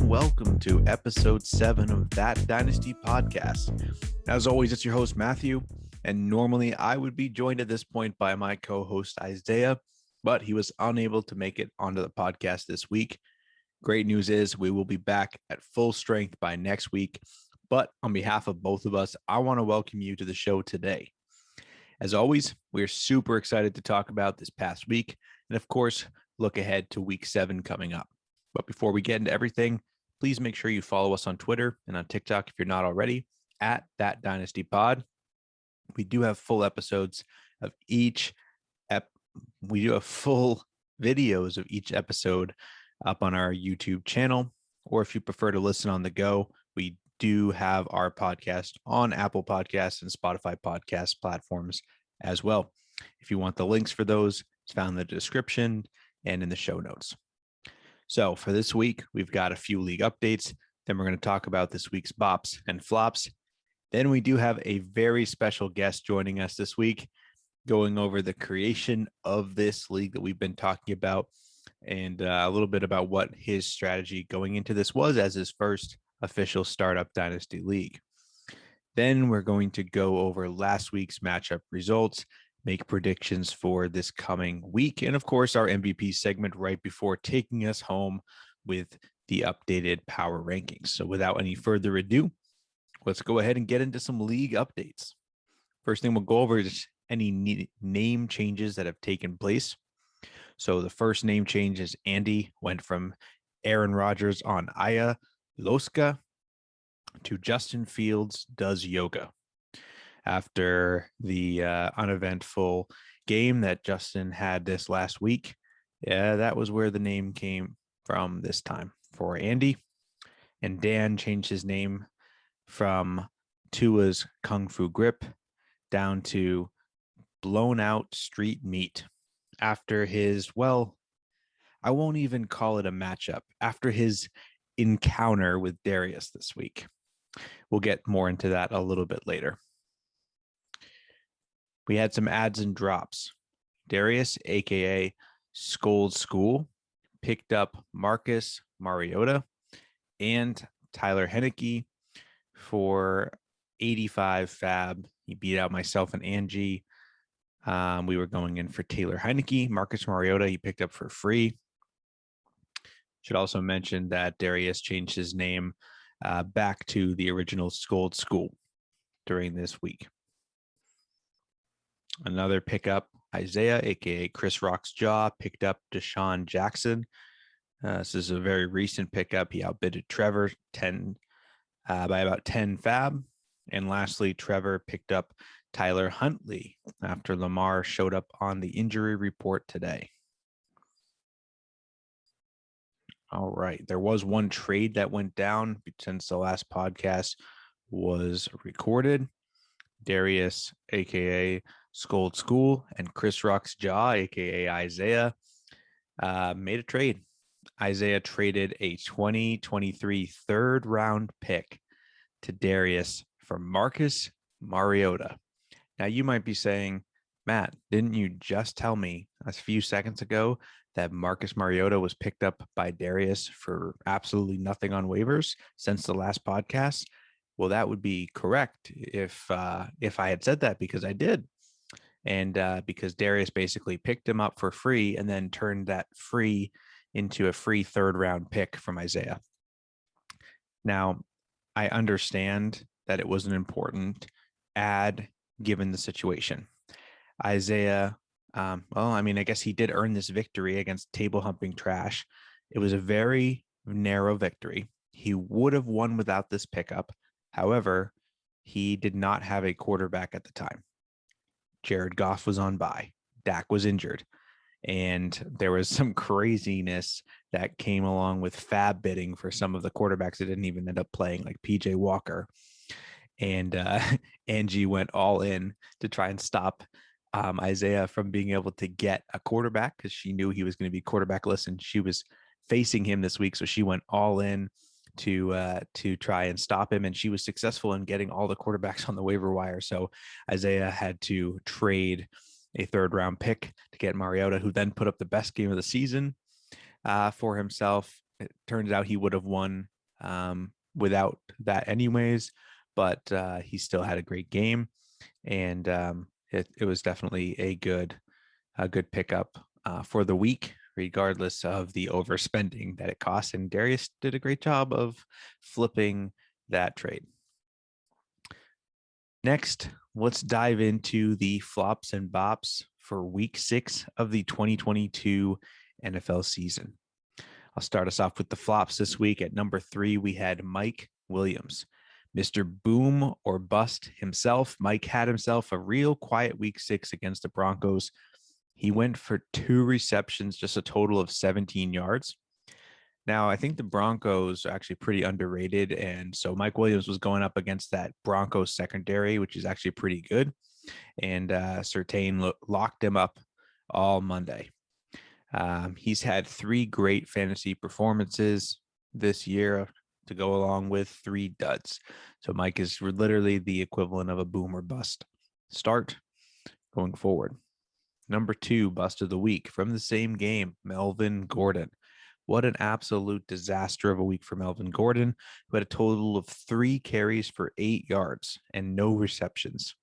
welcome to episode 7 of That Dynasty podcast. As always, it's your host, Matthew, and normally I would be joined at this point by my co-host, Isiah, but he was unable to make it onto the podcast this week. Great news is we will be back at full strength by next week, but on behalf of both of us, I want to welcome you to the show today. As always, we're super excited to talk about this past week, and of course, look ahead to week 7 coming up. But before we get into everything, please make sure you follow us on Twitter and on TikTok if you're not already, at That Dynasty Pod. We do have full episodes of each we do have full videos of each episode up on our YouTube channel, or if you prefer to listen on the go, we do have our podcast on Apple Podcasts and Spotify podcast platforms as well. If you want the links for those, it's found in the description and in the show notes. So for this week, we've got a few league updates. Then we're going to talk about this week's BOPS and flops. Then we do have a very special guest joining us this week, going over the creation of this league that we've been talking about and a little bit about what his strategy going into this was as his first official startup dynasty league. Then we're going to go over last week's matchup results, make predictions for this coming week, and of course our MVP segment right before taking us home with the updated power rankings. So without any further ado, let's go ahead and get into some league updates. First thing we'll go over is any name changes that have taken place. So the first name change is Andy went from Aaron Rodgers on AIYUK to Justin Fields does yoga. After the uneventful game that Justin had this last week. Yeah, that was where the name came from this time for Andy. And Dan changed his name from Tua's Kung Fu Grip down to Blown Out Street Meat after his, well, I won't even call it a matchup, after his encounter with Darius this week. We'll get more into that a little bit later. We had some adds and drops. Darius, aka SKOL School, picked up Marcus Mariota and Tyler Henneke for 85 fab. He beat out myself and Angie. We were going in for Taylor Heineke. Marcus Mariota, he picked up for free. Should also mention that Darius changed his name back to the original SKOL School during this week. Another pickup, Isiah, aka Chris Rock's Jaw, picked up Deshaun Jackson. This is a very recent pickup. He outbidded Trevor by about 10 fab. And lastly, Trevor picked up Tyler Huntley after Lamar showed up on the injury report today. All right. There was one trade that went down since the last podcast was recorded. Darius, aka SKOL School, and Chris Rock's Jaw, aka Isiah, made a trade. Isiah traded a 2023 third round pick to Darius for Marcus Mariota. Now you might be saying, Matt, didn't you just tell me a few seconds ago that Marcus Mariota was picked up by Darius for absolutely nothing on waivers since the last podcast? Well, that would be correct if I had said that, because I did. And because Darius basically picked him up for free and then turned that free into a free third round pick from Isiah. Now, I understand that it was an important add given the situation. Isiah, I guess he did earn this victory against table humping trash. It was a very narrow victory. He would have won without this pickup. However, he did not have a quarterback at the time. Jared Goff was on bye. Dak was injured. And there was some craziness that came along with fab bidding for some of the quarterbacks that didn't even end up playing, like PJ Walker. And Angie went all in to try and stop Isiah from being able to get a quarterback because she knew he was going to be quarterbackless and she was facing him this week. So she went all in to try and stop him. And she was successful in getting all the quarterbacks on the waiver wire. So Isiah had to trade a third round pick to get Mariota, who then put up the best game of the season for himself. It turns out he would have won without that anyways, but he still had a great game, and it was definitely a good pickup for the week, regardless of the overspending that it cost. And Darius did a great job of flipping that trade. Next, let's dive into the flops and bops for week 6 of the 2022 NFL season. I'll start us off with the flops this week. At number 3, we had Mike Williams. Mr. Boom or Bust himself. Mike had himself a real quiet week 6 against the Broncos. He went for 2 receptions, just a total of 17 yards. Now, I think the Broncos are actually pretty underrated. And so Mike Williams was going up against that Broncos secondary, which is actually pretty good. And Surtain locked him up all Monday. He's had 3 great fantasy performances this year to go along with 3 duds. So Mike is literally the equivalent of a boom or bust start going forward. Number 2, bust of the week from the same game, Melvin Gordon. What an absolute disaster of a week for Melvin Gordon, who had a total of 3 carries for 8 yards and no receptions.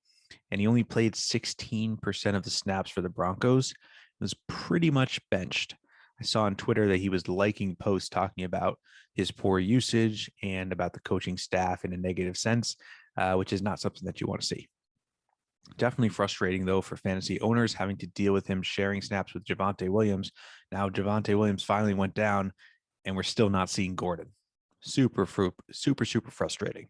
And he only played 16% of the snaps for the Broncos. He was pretty much benched. I saw on Twitter that he was liking posts talking about his poor usage and about the coaching staff in a negative sense, which is not something that you want to see. Definitely frustrating, though, for fantasy owners having to deal with him sharing snaps with Javonte Williams. Now Javonte Williams finally went down, and we're still not seeing Gordon. Super frustrating.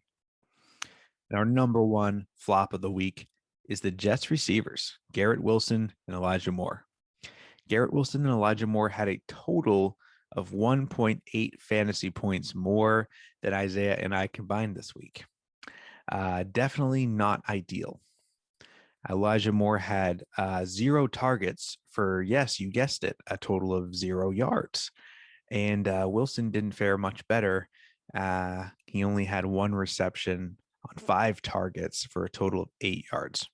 And our number 1 flop of the week is the Jets receivers, Garrett Wilson and Elijah Moore. Garrett Wilson and Elijah Moore had a total of 1.8 fantasy points more than Isiah and I combined this week. Definitely not ideal. Elijah Moore had 0 targets for, yes, you guessed it, a total of 0 yards. And Wilson didn't fare much better. He only had 1 reception on 5 targets for a total of 8 yards.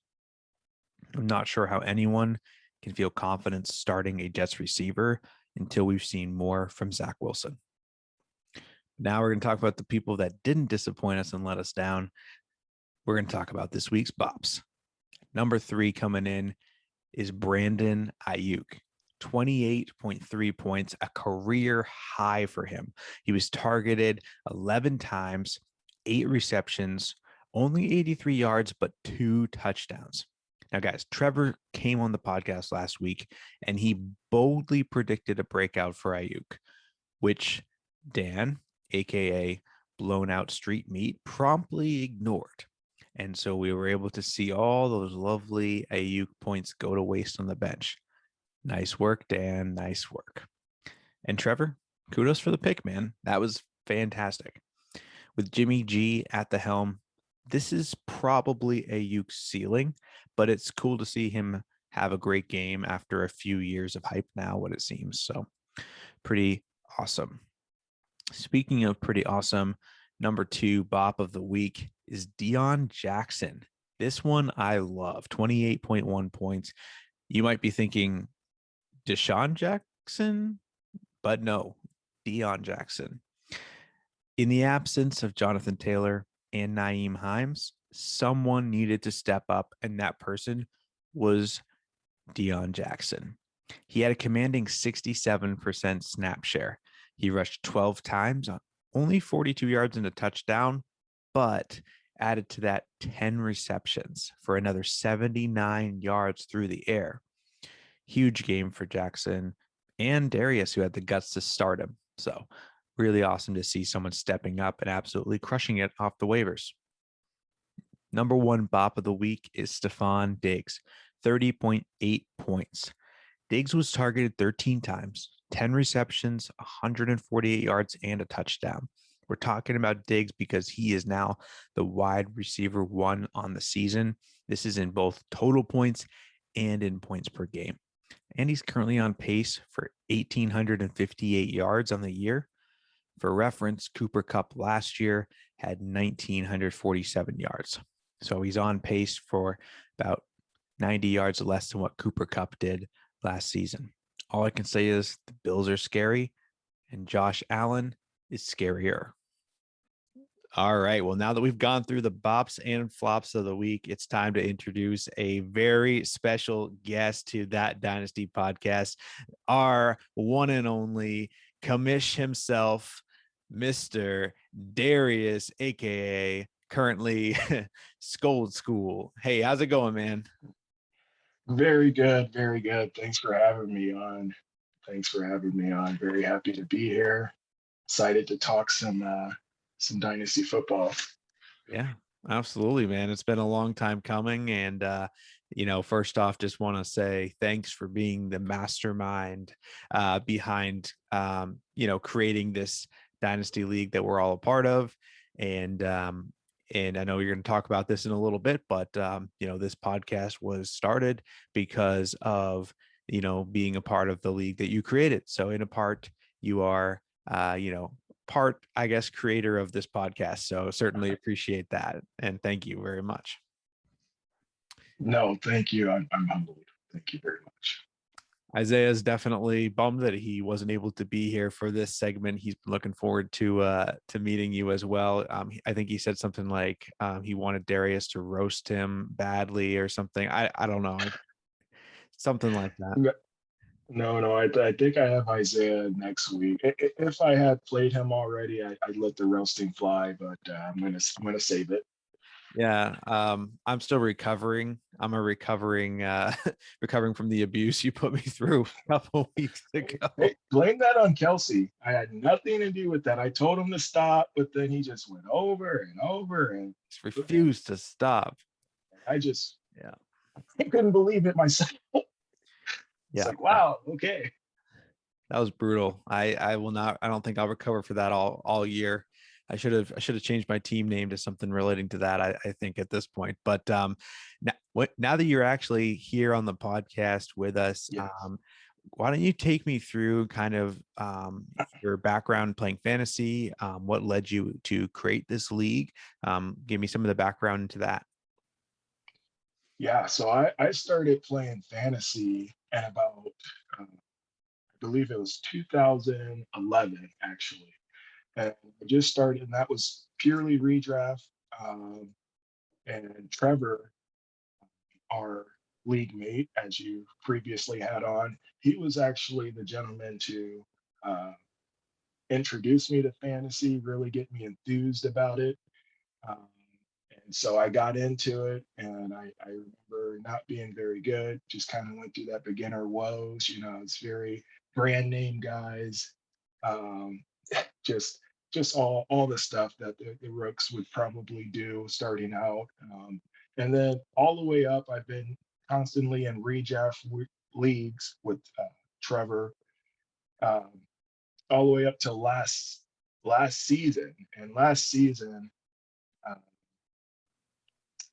I'm not sure how anyone can feel confident starting a Jets receiver until we've seen more from Zach Wilson. Now we're going to talk about the people that didn't disappoint us and let us down. We're going to talk about this week's BOPS. Number 3 coming in is Brandon AIYUK. 28.3 points, a career high for him. He was targeted 11 times, 8 receptions, only 83 yards, but 2 touchdowns. Now, guys, Trevor came on the podcast last week, and he boldly predicted a breakout for AIYUK, which Dan, a.k.a. Blown Out Street Meat, promptly ignored. And so we were able to see all those lovely AIYUK points go to waste on the bench. Nice work, Dan. Nice work. And Trevor, kudos for the pick, man. That was fantastic. With Jimmy G at the helm, this is probably AIYUK's ceiling, but it's cool to see him have a great game after a few years of hype now, what it seems. So pretty awesome. Speaking of pretty awesome, number 2 bop of the week is DEON Jackson. This one I love, 28.1 points. You might be thinking Deshaun Jackson, but no, DEON Jackson. In the absence of Jonathan Taylor and Nyheim Hines, someone needed to step up, and that person was DEON Jackson. He had a commanding 67% snap share. He rushed 12 times on only 42 yards and a touchdown, but added to that 10 receptions for another 79 yards through the air. Huge game for Jackson and Darius, who had the guts to start him. So really awesome to see someone stepping up and absolutely crushing it off the waivers. Number 1 bop of the week is Stefon Diggs, 30.8 points. Diggs was targeted 13 times, 10 receptions, 148 yards, and a touchdown. We're talking about Diggs because he is now the wide receiver 1 on the season. This is in both total points and in points per game. And he's currently on pace for 1,858 yards on the year. For reference, Cooper Kupp last year had 1,947 yards. So he's on pace for about 90 yards less than what Cooper Kupp did last season. All I can say is the Bills are scary, and Josh Allen is scarier. All right. Well, now that we've gone through the bops and flops of the week, it's time to introduce a very special guest to That Dynasty podcast, our one and only COMMISH himself, Mr. Darius, aka currently SKOL School. Hey, how's it going, man? Very good, very good. Thanks for having me on. Thanks for having me on. Very happy to be here. Excited to talk some dynasty football. Yeah, absolutely, man. It's been a long time coming. And, first off, just want to say thanks for being the mastermind behind, creating this dynasty league that we're all a part of. And, and I know you're going to talk about this in a little bit, but, this podcast was started because of, being a part of the league that you created. So in a part, you are, part, I guess, creator of this podcast. So certainly appreciate that. And thank you very much. No, thank you. I'm humbled. Thank you very much. Isiah is definitely bummed that he wasn't able to be here for this segment. He's been looking forward to meeting you as well. I think he said something like he wanted Darius to roast him badly or something. I don't know. Something like that. No. I think I have Isiah next week. If I had played him already, I'd let the roasting fly, but I'm gonna save it. Yeah, I'm still recovering. I'm a recovering recovering from the abuse you put me through a couple weeks ago. Hey, blame that on Kelsey. I had nothing to do with that. I told him to stop, but then he just went over and over and Just refused to stop. I just Yeah. I couldn't believe it myself. It's Yeah. like, wow, okay. That was brutal. I will not, I don't think I'll recover for that all year. I should have changed my team name to something relating to that, I think at this point. But now that you're actually here on the podcast with us, Yes. why don't you take me through kind of your background playing fantasy, what led you to create this league? Give me some of the background into that. Yeah, so I started playing fantasy at about I believe it was 2011 actually. And I just started, and that was purely redraft. Um, and Trevor, our league mate, as you previously had on, he was actually the gentleman to uh, introduce me to fantasy, really get me enthused about it. Um, and so I got into it, and I remember not being very good, just kind of went through that beginner woes. It's very brand name guys, um, just just all the stuff that the rooks would probably do starting out. And then all the way up, I've been constantly in redraft leagues with Trevor, um, all the way up to last season. And last season, uh,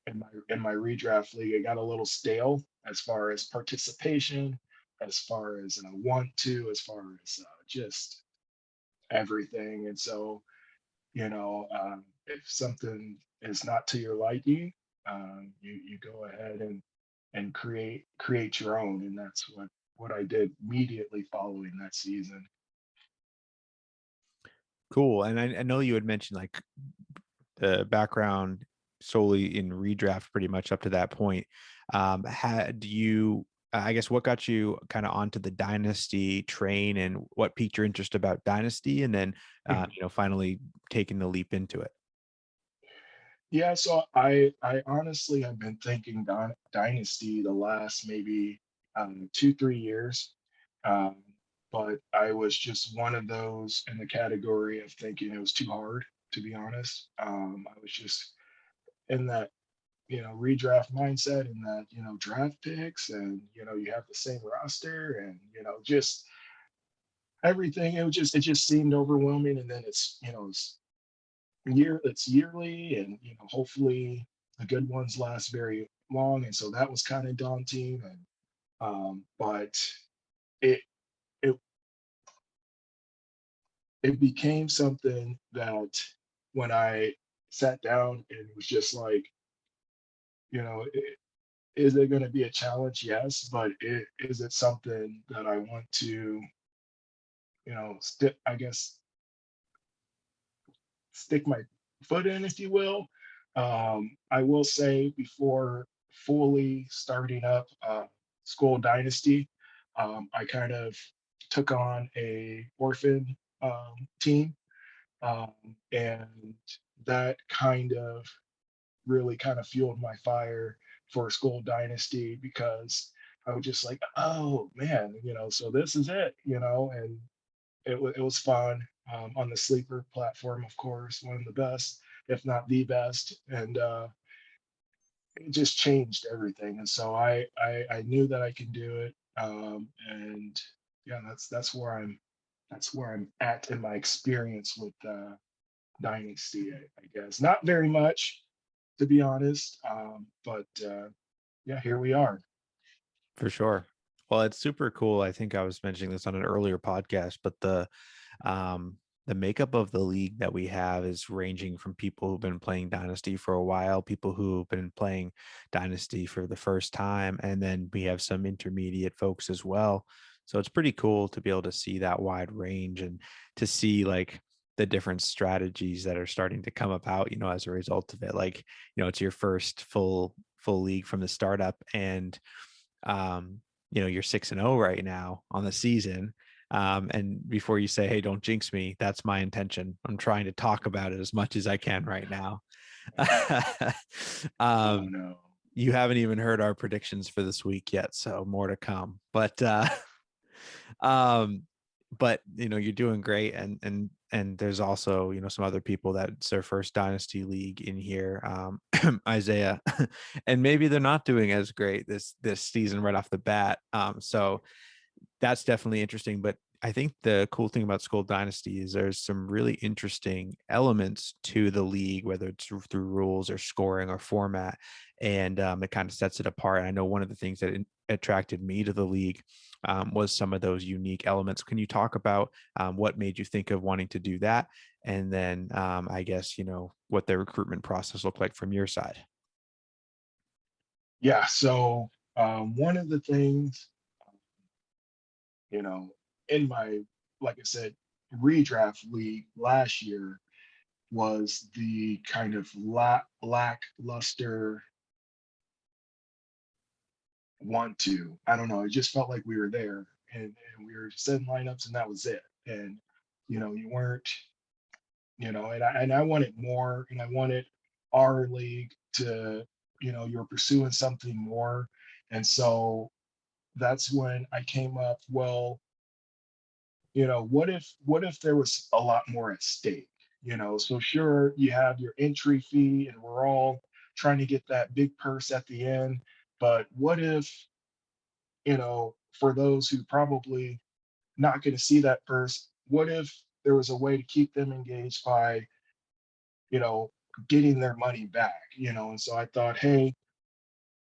in my redraft league, it got a little stale as far as participation, as far as want to, as far as just everything. And so, if something is not to your liking, you go ahead and create your own, and that's what I did immediately following that season. Cool. And I know you had mentioned like the background solely in redraft pretty much up to that point. Had you, I guess, what got you kind of onto the dynasty train and what piqued your interest about dynasty and then, finally taking the leap into it? Yeah, so I honestly have been thinking Dynasty the last maybe 2 3 years, um, but I was just one of those in the category of thinking it was too hard, to be honest. I was just in that redraft mindset, and that draft picks, and you have the same roster, and just everything. It just seemed overwhelming, and then it's yearly, and hopefully the good ones last very long, and so that was kind of daunting. And but it it it became something that when I sat down and was just like, is it going to be a challenge? Yes, but is it something that I want to I guess stick my foot in, if you will. I will say before fully starting up SKOL Dynasty, I kind of took on a orphan team, um, and that kind of really kind of fueled my fire for SKOL Dynasty, because I was just like, oh man, so this is it, and it was fun, on the sleeper platform, of course, one of the best, if not the best, and it just changed everything. And so I knew that I could do it, and yeah, that's where I'm at in my experience with Dynasty, I guess. Not very much, to be honest, but yeah, here we are. For sure. Well, it's super cool. I think I was mentioning this on an earlier podcast, but the makeup of the league that we have is ranging from people who've been playing Dynasty for a while, people who've been playing Dynasty for the first time, and then we have some intermediate folks as well. So it's pretty cool to be able to see that wide range and to see like the different strategies that are starting to come about, as a result of it. Like, it's your first full league from the startup, and you're 6-0 right now on the season. And before you say, hey, don't jinx me, that's my intention. I'm trying to talk about it as much as I can right now. Oh um, no. you haven't even heard our predictions for this week yet, so more to come. But um, you're doing great, and there's also some other people that it's their first dynasty league in here, Isiah, and maybe they're not doing as great this season right off the bat. So that's definitely interesting. But I think the cool thing about SKOL Dynasty is there's some really interesting elements to the league, whether it's through rules or scoring or format, and it kind of sets it apart. I know one of the things that attracted me to the league was some of those unique elements. Can you talk about what made you think of wanting to do that? And then I guess, what the recruitment process looked like from your side. Yeah, so one of the things, you know, in my, like I said, redraft league last year was the kind of lackluster want to. I don't know. It just felt like we were there, and we were setting lineups, and that was it. And you weren't, and I wanted more, and I wanted our league to, you're pursuing something more. And so that's when I came up, well, what if there was a lot more at stake? So sure, you have your entry fee, and we're all trying to get that big purse at the end. But what if, for those who probably not going to see that purse, what if there was a way to keep them engaged by, you know, getting their money back? And so I thought, hey,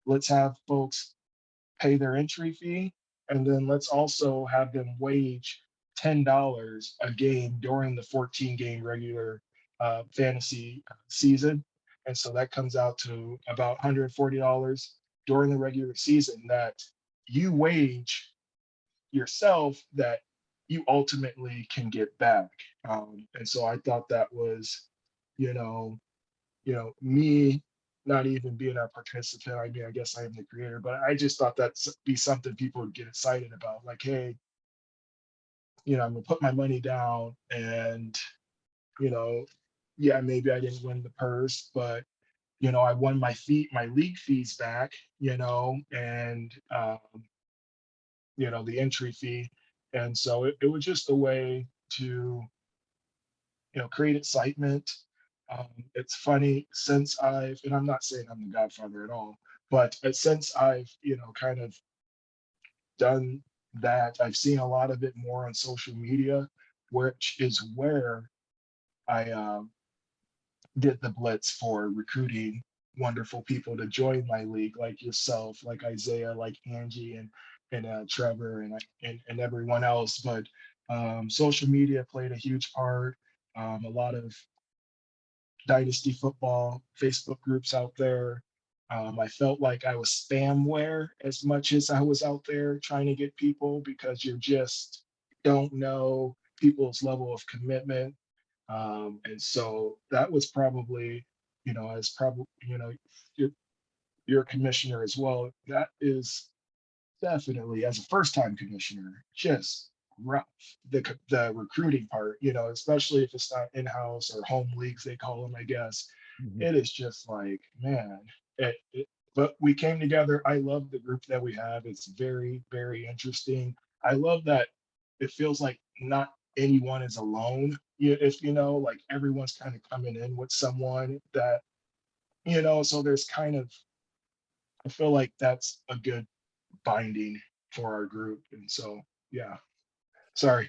let's have folks pay their entry fee, and then let's also have them wage $10 a game during the 14 game regular fantasy season. And so that comes out to about $140 during the regular season that you wage yourself, that you ultimately can get back. And so I thought that was, you know, me not even being a participant. I mean, I guess I am the creator, but I just thought that'd be something people would get excited about. Like, hey, I'm gonna put my money down, and you know, yeah, maybe I didn't win the purse, but I won my league fees back, and the entry fee. And so it was just a way to, create excitement. It's funny, since and I'm not saying I'm the godfather at all, but since I've, kind of done that, I've seen a lot of it more on social media, which is where I did the blitz for recruiting wonderful people to join my league, like yourself, like Isiah, like Angie, and Trevor, and everyone else. But social media played a huge part. A lot of dynasty football Facebook groups out there. I felt like I was spamware as much as I was out there trying to get people, because you just don't know. people's level of commitment. And so that was probably, as probably, you're a commissioner as well. That is definitely, as a first-time commissioner, just rough. The recruiting part, especially if it's not in-house or home leagues, they call them, I guess. Mhm. It is just like, man, but we came together. I love the group that we have. It's very, very interesting. I love that it feels like not anyone is alone. If like everyone's kind of coming in with someone that, so there's kind of, I feel like that's a good binding for our group. And so, yeah, sorry.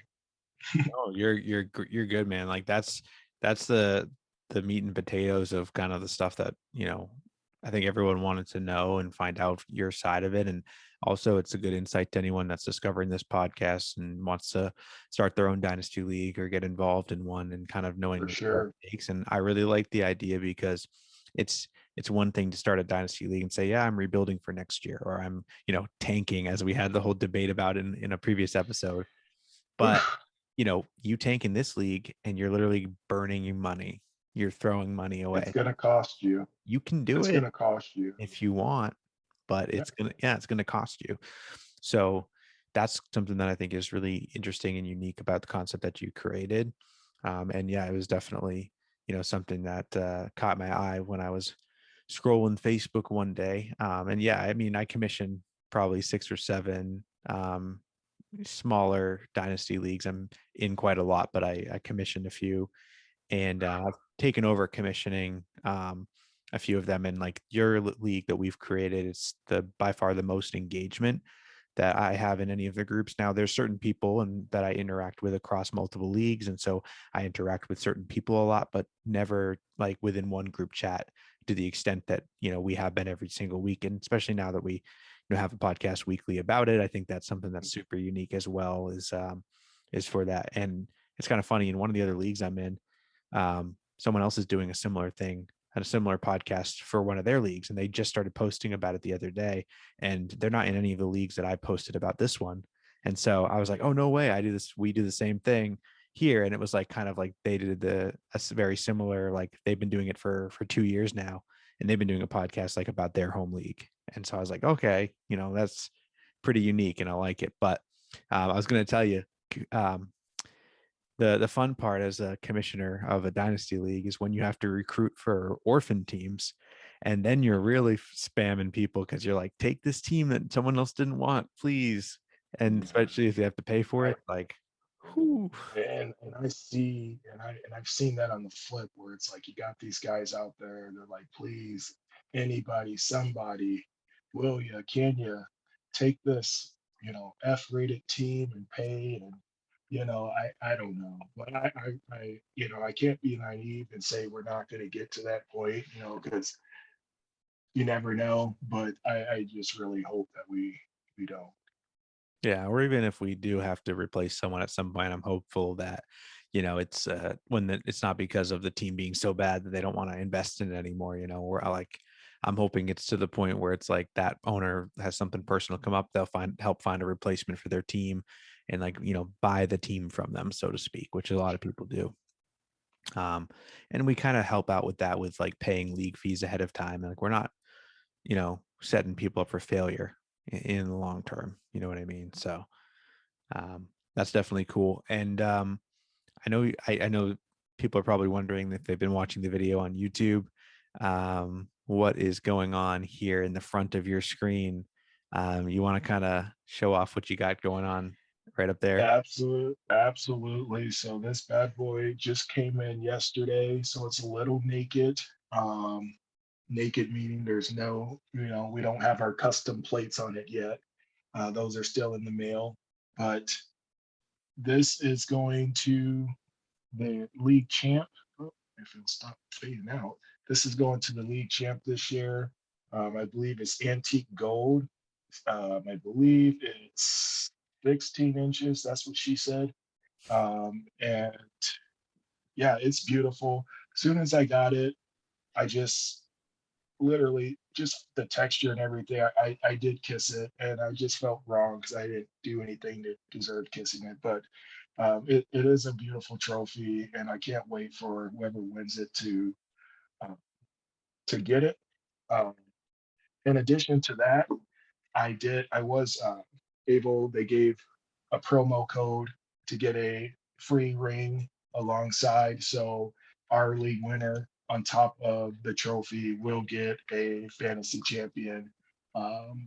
Oh, you're good, man. Like that's the meat and potatoes of kind of the stuff that, I think everyone wanted to know and find out your side of it. And also it's a good insight to anyone that's discovering this podcast and wants to start their own dynasty league or get involved in one, and kind of For knowing what sure. it takes. And I really like the idea because it's it's one thing to start a dynasty league and say, yeah, I'm rebuilding for next year, or I'm, tanking, as we had the whole debate about in a previous episode. But you tank in this league and you're literally burning your money. You're throwing money It's away. going to cost you. You can do It's it going to cost you. if you want, but Yeah, it's gonna cost you. So that's something that I think is really interesting and unique about the concept that you created. And yeah, it was definitely, something that caught my eye when I was scrolling Facebook one day. And yeah, I mean, I commissioned probably 6 or 7 smaller dynasty leagues. I'm in quite a lot, but I commissioned a few, and I've taken over commissioning a few of them. And like your league that we've created, it's the by far the most engagement that I have in any of the groups. Now, there's certain people and that I interact with across multiple leagues, and so I interact with certain people a lot, but never like within one group chat to the extent that we have been every single week. And especially now that we have a podcast weekly about it, I think that's something that's super unique as well. Is for that. And it's kind of funny, in one of the other leagues I'm in, someone else is doing a similar thing and a similar podcast for one of their leagues, and they just started posting about it the other day, and they're not in any of the leagues that I posted about this one. And so I was like, oh, no way, we do the same thing here. And it was like kind of like they did very similar, like they've been doing it for 2 years now, and they've been doing a podcast like about their home league. And so I was like, okay, that's pretty unique and I like it. But I was going to tell you, um, the fun part as a commissioner of a dynasty league is when you have to recruit for orphan teams, and then you're really spamming people because you're like, take this team that someone else didn't want, please. And yeah. especially if you have to pay for it, like, whew. And I see, and I've seen that on the flip where it's like you got these guys out there and they're like, please, anybody, somebody, will you, can you take this, F-rated team and pay? And I don't know, but I can't be naive and say we're not going to get to that point, because you never know. But I just really hope that we don't. Yeah, or even if we do have to replace someone at some point, I'm hopeful that, it's it's not because of the team being so bad that they don't want to invest in it anymore. Where I'm hoping it's to the point where it's like that owner has something personal come up, they'll help find a replacement for their team, and like, buy the team from them, so to speak, which a lot of people do. And we kind of help out with that, with like paying league fees ahead of time. And like, we're not, setting people up for failure in the long term. You know what I mean? So that's definitely cool. And I know people are probably wondering if they've been watching the video on YouTube, what is going on here in the front of your screen. You want to kind of show off what you got going on right up there? Absolutely. So this bad boy just came in yesterday, so it's a little naked. Um, Naked meaning there's no, we don't have our custom plates on it yet. Those are still in the mail, but this is going to the league champ. Oh, if it'll stop fading out, this is going to the league champ this year. I believe it's antique gold. I believe it's 16 inches. That's what she said. And yeah, it's beautiful. As soon as I got it, I just literally just the texture and everything, I did kiss it, and I just felt wrong because I didn't do anything to deserve kissing it. But it is a beautiful trophy, and I can't wait for whoever wins it uh, to get it. Um, in addition to that, I was able, they gave a promo code to get a free ring alongside. So our league winner, on top of the trophy, will get a fantasy champion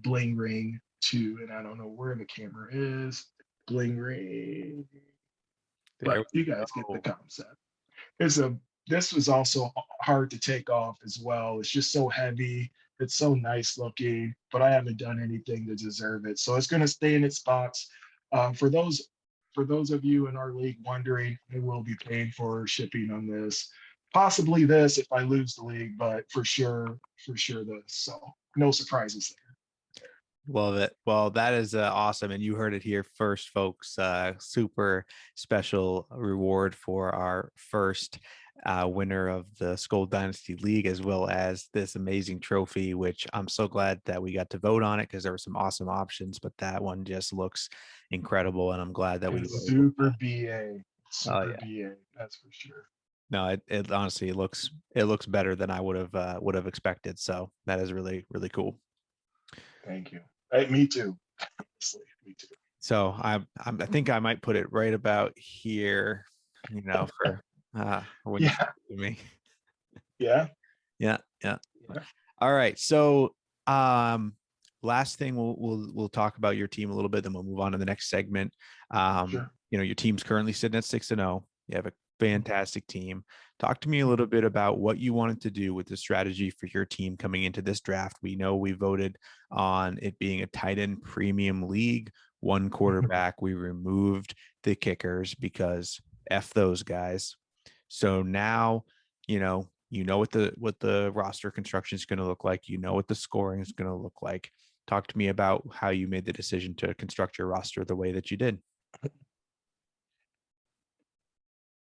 bling ring too. And I don't know where the camera is. Bling ring. There But we you guys get the go. concept. It's a This was also hard to take off as well. It's just so heavy. It's so nice looking, but I haven't done anything to deserve it. So it's going to stay in its box. For those of you in our league wondering, I will be paying for shipping on this. Possibly this if I lose the league, but for sure this. So no surprises there. Well, that is awesome, and you heard it here first, folks. Super special reward for our first winner of the SKOL Dynasty League, as well as this amazing trophy, which I'm so glad that we got to vote on it because there were some awesome options, but that one just looks incredible, and I'm glad that we And were able super to. BA, Oh super yeah. BA, that's for sure. No, it honestly it looks better than I would have expected. So that is really, really cool. Thank you. Hey, me too. Honestly, me too. So I think I might put it right about here, for when you Yeah, to me. yeah, Yeah, yeah. yeah. All right. So last thing we'll talk about your team a little bit, then we'll move on to the next segment. Sure. Your team's currently sitting at 6-0. You have a fantastic team. Talk to me a little bit about what you wanted to do with the strategy for your team coming into this draft. We know we voted on it being a tight end premium league, one quarterback. We removed the kickers because F those guys. So now, what the roster construction is going to look like. You know what the scoring is going to look like. Talk to me about how you made the decision to construct your roster the way that you did.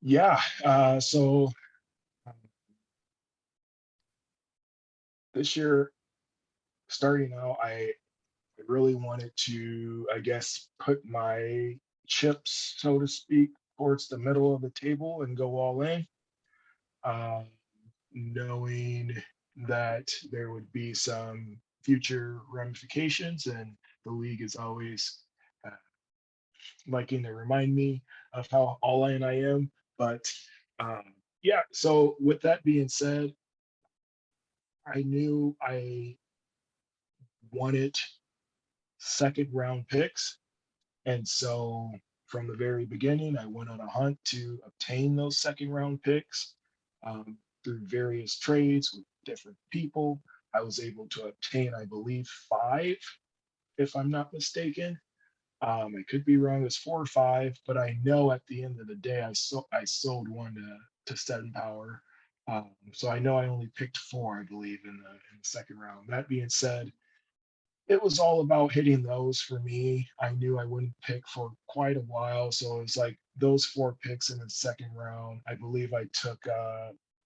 Yeah. So um, this year, starting out, I really wanted to, I guess, put my chips, so to speak, towards the middle of the table and go all in, um, knowing that there would be some future ramifications, and the league is always uh, liking to remind me of how all in I am. But yeah, so with that being said, I knew I wanted second round picks. And so from the very beginning, I went on a hunt to obtain those second round picks through various trades with different people. I was able to obtain, I believe, five, if I'm not mistaken. I could be wrong, it's 4 or 5, but I know at the end of the day, I sold one to Steady Power. So I know I only picked four, I believe, in the second round. That being said, it was all about hitting those for me. I knew I wouldn't pick for quite a while. So it was like those four picks in the second round. I believe I took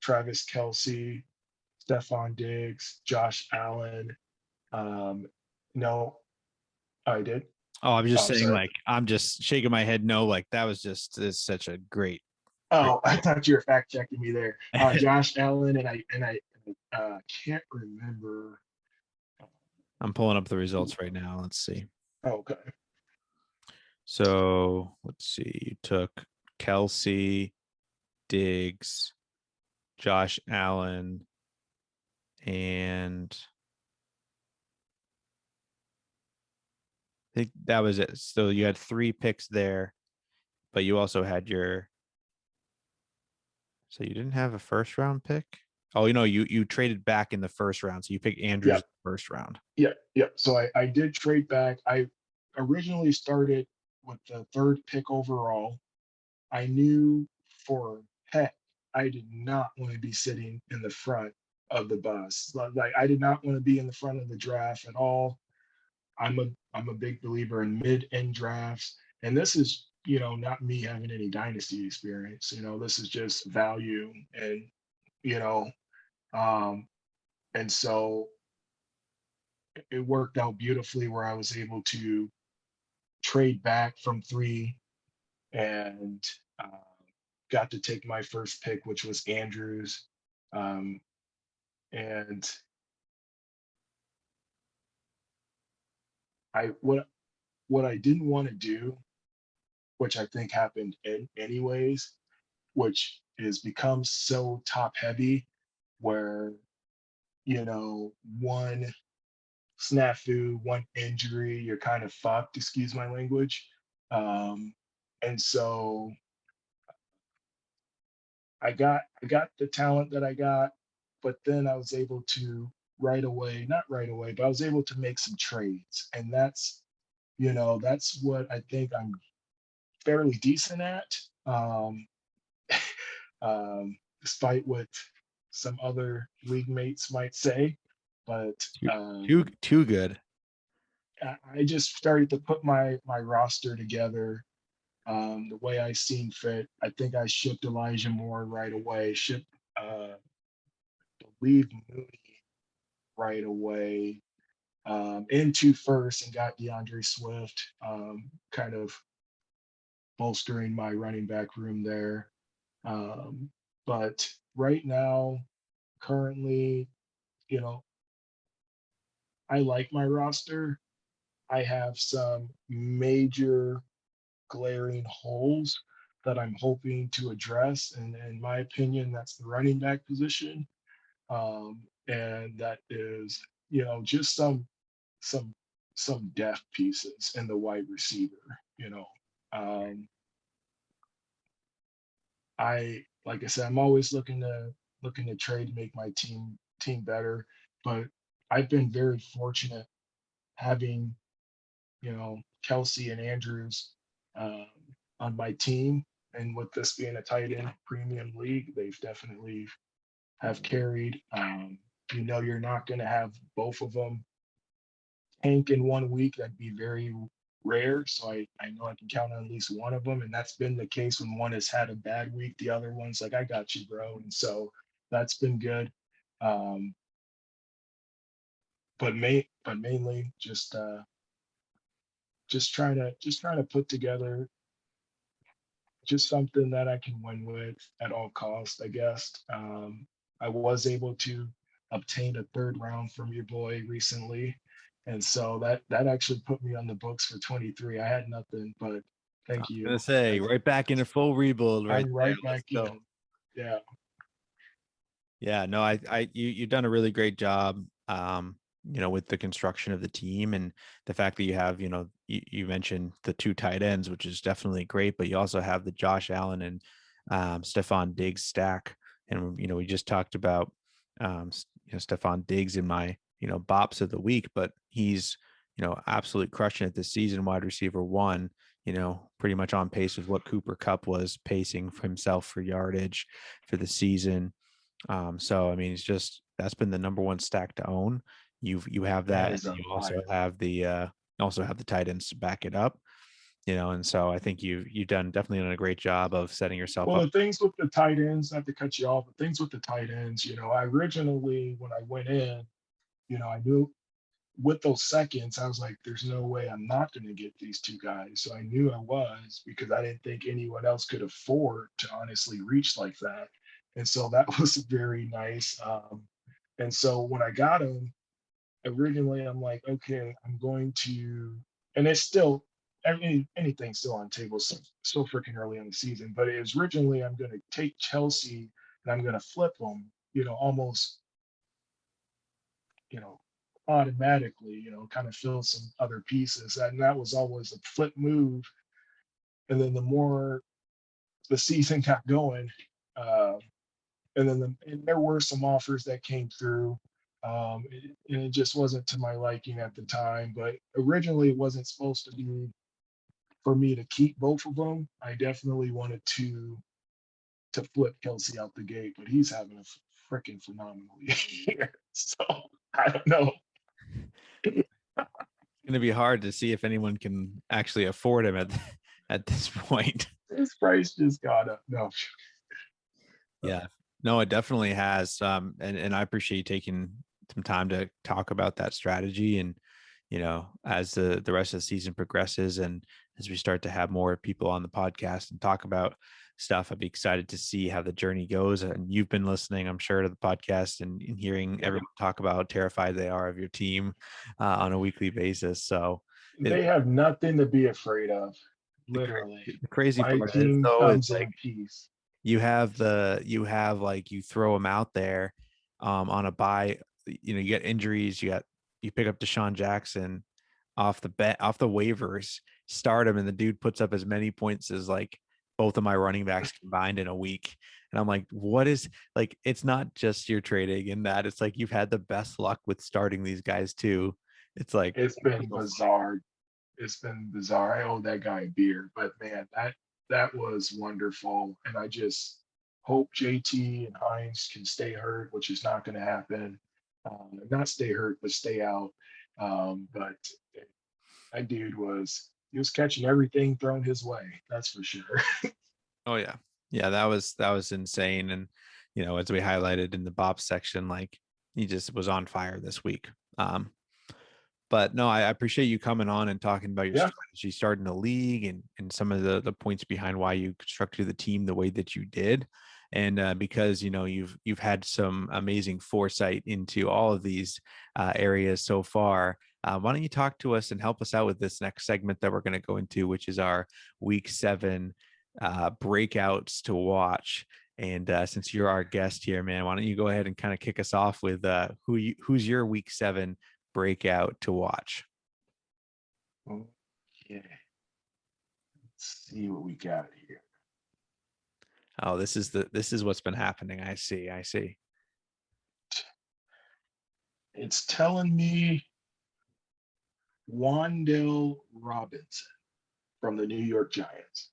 Travis Kelsey, Stefon Diggs, Josh Allen. No, I did. Oh, I'm just Oh, saying, sorry. like, I'm just shaking my head. No, like that was it's such a great. Oh, I thought you were fact checking me there. Josh Allen and I can't remember. I'm pulling up the results right now. Let's see. Okay. So let's see. You took Kelsey, Diggs, Josh Allen, and I think that was it. So you had 3 picks there, but you also had so you didn't have a first round pick. Oh, you traded back in the first round. So you picked Andrews Yeah. in the first round. Yeah, yeah. So I did trade back. I originally started with the third pick overall. I knew for heck I did not want to be sitting in the front of the bus. Like I did not want to be in the front of the draft at all. I'm a big believer in mid-end drafts, and this is not me having any dynasty experience. This is just value, and you know, um, and so it worked out beautifully where I was able to trade back from 3 and got to take my first pick, which was Andrews. And I what I didn't want to do, which I think happened anyways, which is become so top heavy where, one snafu, one injury, you're kind of fucked, excuse my language. And so I got the talent that I got, but then I was able to not right away, but I was able to make some trades. And that's what I think I'm fairly decent at. Despite what some other league mates might say. But Too good. I just started to put my roster together the way I seen fit. I think I shipped Elijah Moore right away. Shipped, believe Mooney right away. Into first and got DeAndre Swift, kind of bolstering my running back room there. But right now, currently, you know, I like my roster. I have some major glaring holes that I'm hoping to address. And in my opinion, that's the running back position. And that is, just some some depth pieces in the wide receiver. Um, like I said, I'm always looking to trade to make my team better. But I've been very fortunate having Kelsey and Andrews um, on my team, and with this being a tight end premium league, they've definitely have carried. You're not going to have both of them tank in 1 week. That'd be very rare. So I know I can count on at least one of them. And that's been the case when one has had a bad week. The other one's like, I got you, bro. And so that's been good. Um, but mainly just trying to put together just something that I can win with at all costs, I guess. I was able to obtain a third round from your boy recently. And so that actually put me on the books for 23. I had nothing, but I thank was you. gonna say right back into full rebuild right I'm there. right Let's back go. in. Yeah. Yeah, no, you've done a really great job, with the construction of the team and the fact that you have, you mentioned the 2 tight ends, which is definitely great, but you also have the Josh Allen and Stefon Diggs stack, and we just talked about Stefon Diggs in my BOPS of the week, but he's absolutely crushing it this season, wide receiver 1. Pretty much on pace with what Cooper Kupp was pacing for himself for yardage for the season. So I mean, that's been the number 1 stack to own. You have That that, and is a you fire. also have the tight ends to back it up. And so I think you've definitely done a great job of setting yourself Well, up. the things with the tight ends, not to cut you off, but things with the tight ends, I originally, when I went in, I knew with those seconds, I was like, there's no way I'm not going to get these 2 guys. So I knew I was, because I didn't think anyone else could afford to honestly reach like that. And so that was very nice. And so when I got them, originally I'm like, okay, I'm going to, and it's still, anything's still on the table, still freaking early in the season, but it was originally I'm going to take Chelsea and I'm going to flip them, almost you know, automatically, kind of fill some other pieces. And that was always a flip move. And then the more the season got going, uh, and there were some offers that came through. And it just wasn't to my liking at the time. But originally, it wasn't supposed to be for me to keep both of them. I definitely wanted to flip Kelsey out the gate, but he's having a freaking phenomenal year. So I don't know. It's going to be hard to see if anyone can actually afford him at this point. His price just got up. No. Yeah, no, it definitely has. And I appreciate you taking some time to talk about that strategy. And, you know, as the rest of the season progresses and as we start to have more people on the podcast and talk about stuff, I'd be excited to see how the journey goes. And you've been listening, I'm sure, to the podcast and hearing everyone talk about how terrified they are of your team on a weekly basis. So They have nothing to be afraid of. Literally, the crazy my part is team though, is comes like in peace. you have like you throw them out there on a bye, you know, you get injuries, you pick up Deshaun Jackson off the waivers, start him, and the dude puts up as many points as like both of my running backs combined in a week. And I'm like, what is, like, it's not just your trading in that, it's like you've had the best luck with starting these guys too. It's like It's been bizarre. It's been bizarre. I owe that guy a beer, but man, that was wonderful. And I just hope JT and Hines can stay hurt, which is not going to happen. Not stay hurt, but stay out. But that dude he was catching everything thrown his way. That's for sure. Oh yeah. Yeah, that was insane. And you know, as we highlighted in the BOPS section, like he just was on fire this week. But no, I appreciate you coming on and talking about your Yeah. strategy starting the league and some of the points behind why you constructed the team the way that you did. And because, you know, you've had some amazing foresight into all of these areas so far. Why don't you talk to us and help us out with this next segment that we're going to go into, which is our week 7 breakouts to watch. And since you're our guest here, man, why don't you go ahead and kind of kick us off with who's your week 7 breakout to watch? Okay. Let's see what we got here. Oh, this is what's been happening. I see. It's telling me WAN'DALE Robinson from the New York Giants.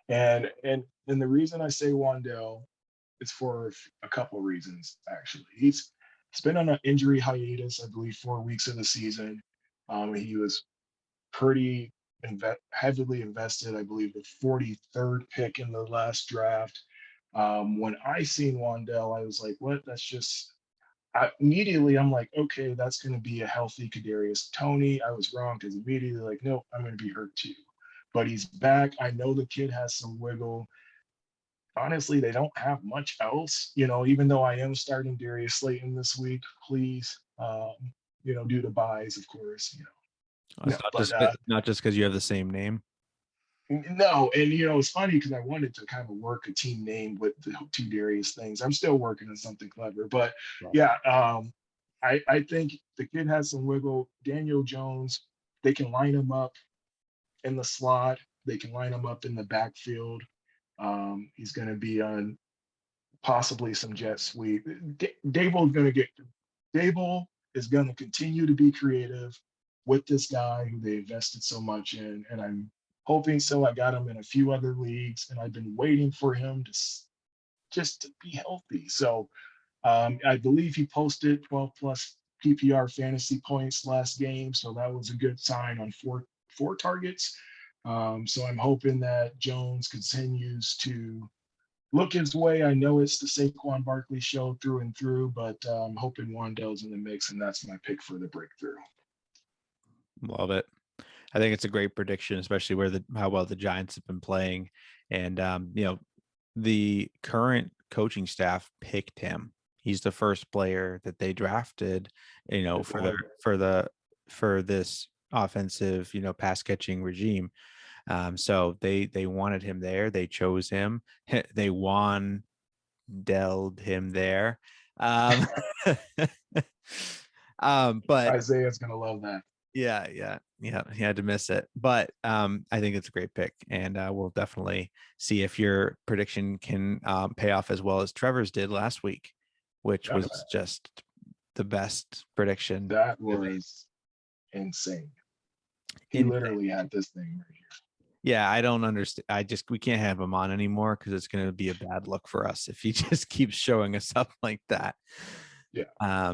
And the reason I say WAN'DALE is for a couple of reasons, actually. He's been on an injury hiatus, I believe, 4 weeks of the season. He was pretty heavily invested, I believe, the 43rd pick in the last draft. When I seen WAN'DALE, I was like, what? That's just immediately I'm like, okay, that's going to be a healthy Kadarius Toney. I was wrong because immediately like, nope, I'm going to be hurt too. But he's back. I know the kid has some wiggle. Honestly, they don't have much else, you know, even though I am starting Darius Slayton this week, please, you know, due to buys, of course, you know. It's No, but not just because you have the same name. no, and you know, it's funny because I wanted to kind of work a team name with the two Darius things. I'm still working on something clever, but yeah, I think the kid has some wiggle. Daniel Jones, they can line him up in the slot. They can line him up in the backfield. He's going to be on possibly some jet sweep. Dable is going to continue to be creative with this guy who they invested so much in, and I'm hoping so. I got him in a few other leagues, and I've been waiting for him to just to be healthy. So I believe he posted 12 plus PPR fantasy points last game, so that was a good sign on four targets. So I'm hoping that Jones continues to look his way. I know it's the Saquon Barkley show through and through, but I'm hoping WAN'DALE's in the mix, and that's my pick for the breakthrough. Love it. I think it's a great prediction, especially how well the Giants have been playing. And you know, the current coaching staff picked him. He's the first player that they drafted, you know, for this offensive, you know, pass catching regime. So they wanted him there. They chose him. They WAN'DALE'd him there. But Isaiah's gonna love that. yeah, he had to miss it. But I think it's a great pick, and we'll definitely see if your prediction can pay off as well as Trevor's did last week, which was just the best prediction. That was insane. He literally had this thing right here. Yeah, I don't understand. We can't have him on anymore because it's going to be a bad look for us if he just keeps showing us up like that. Yeah.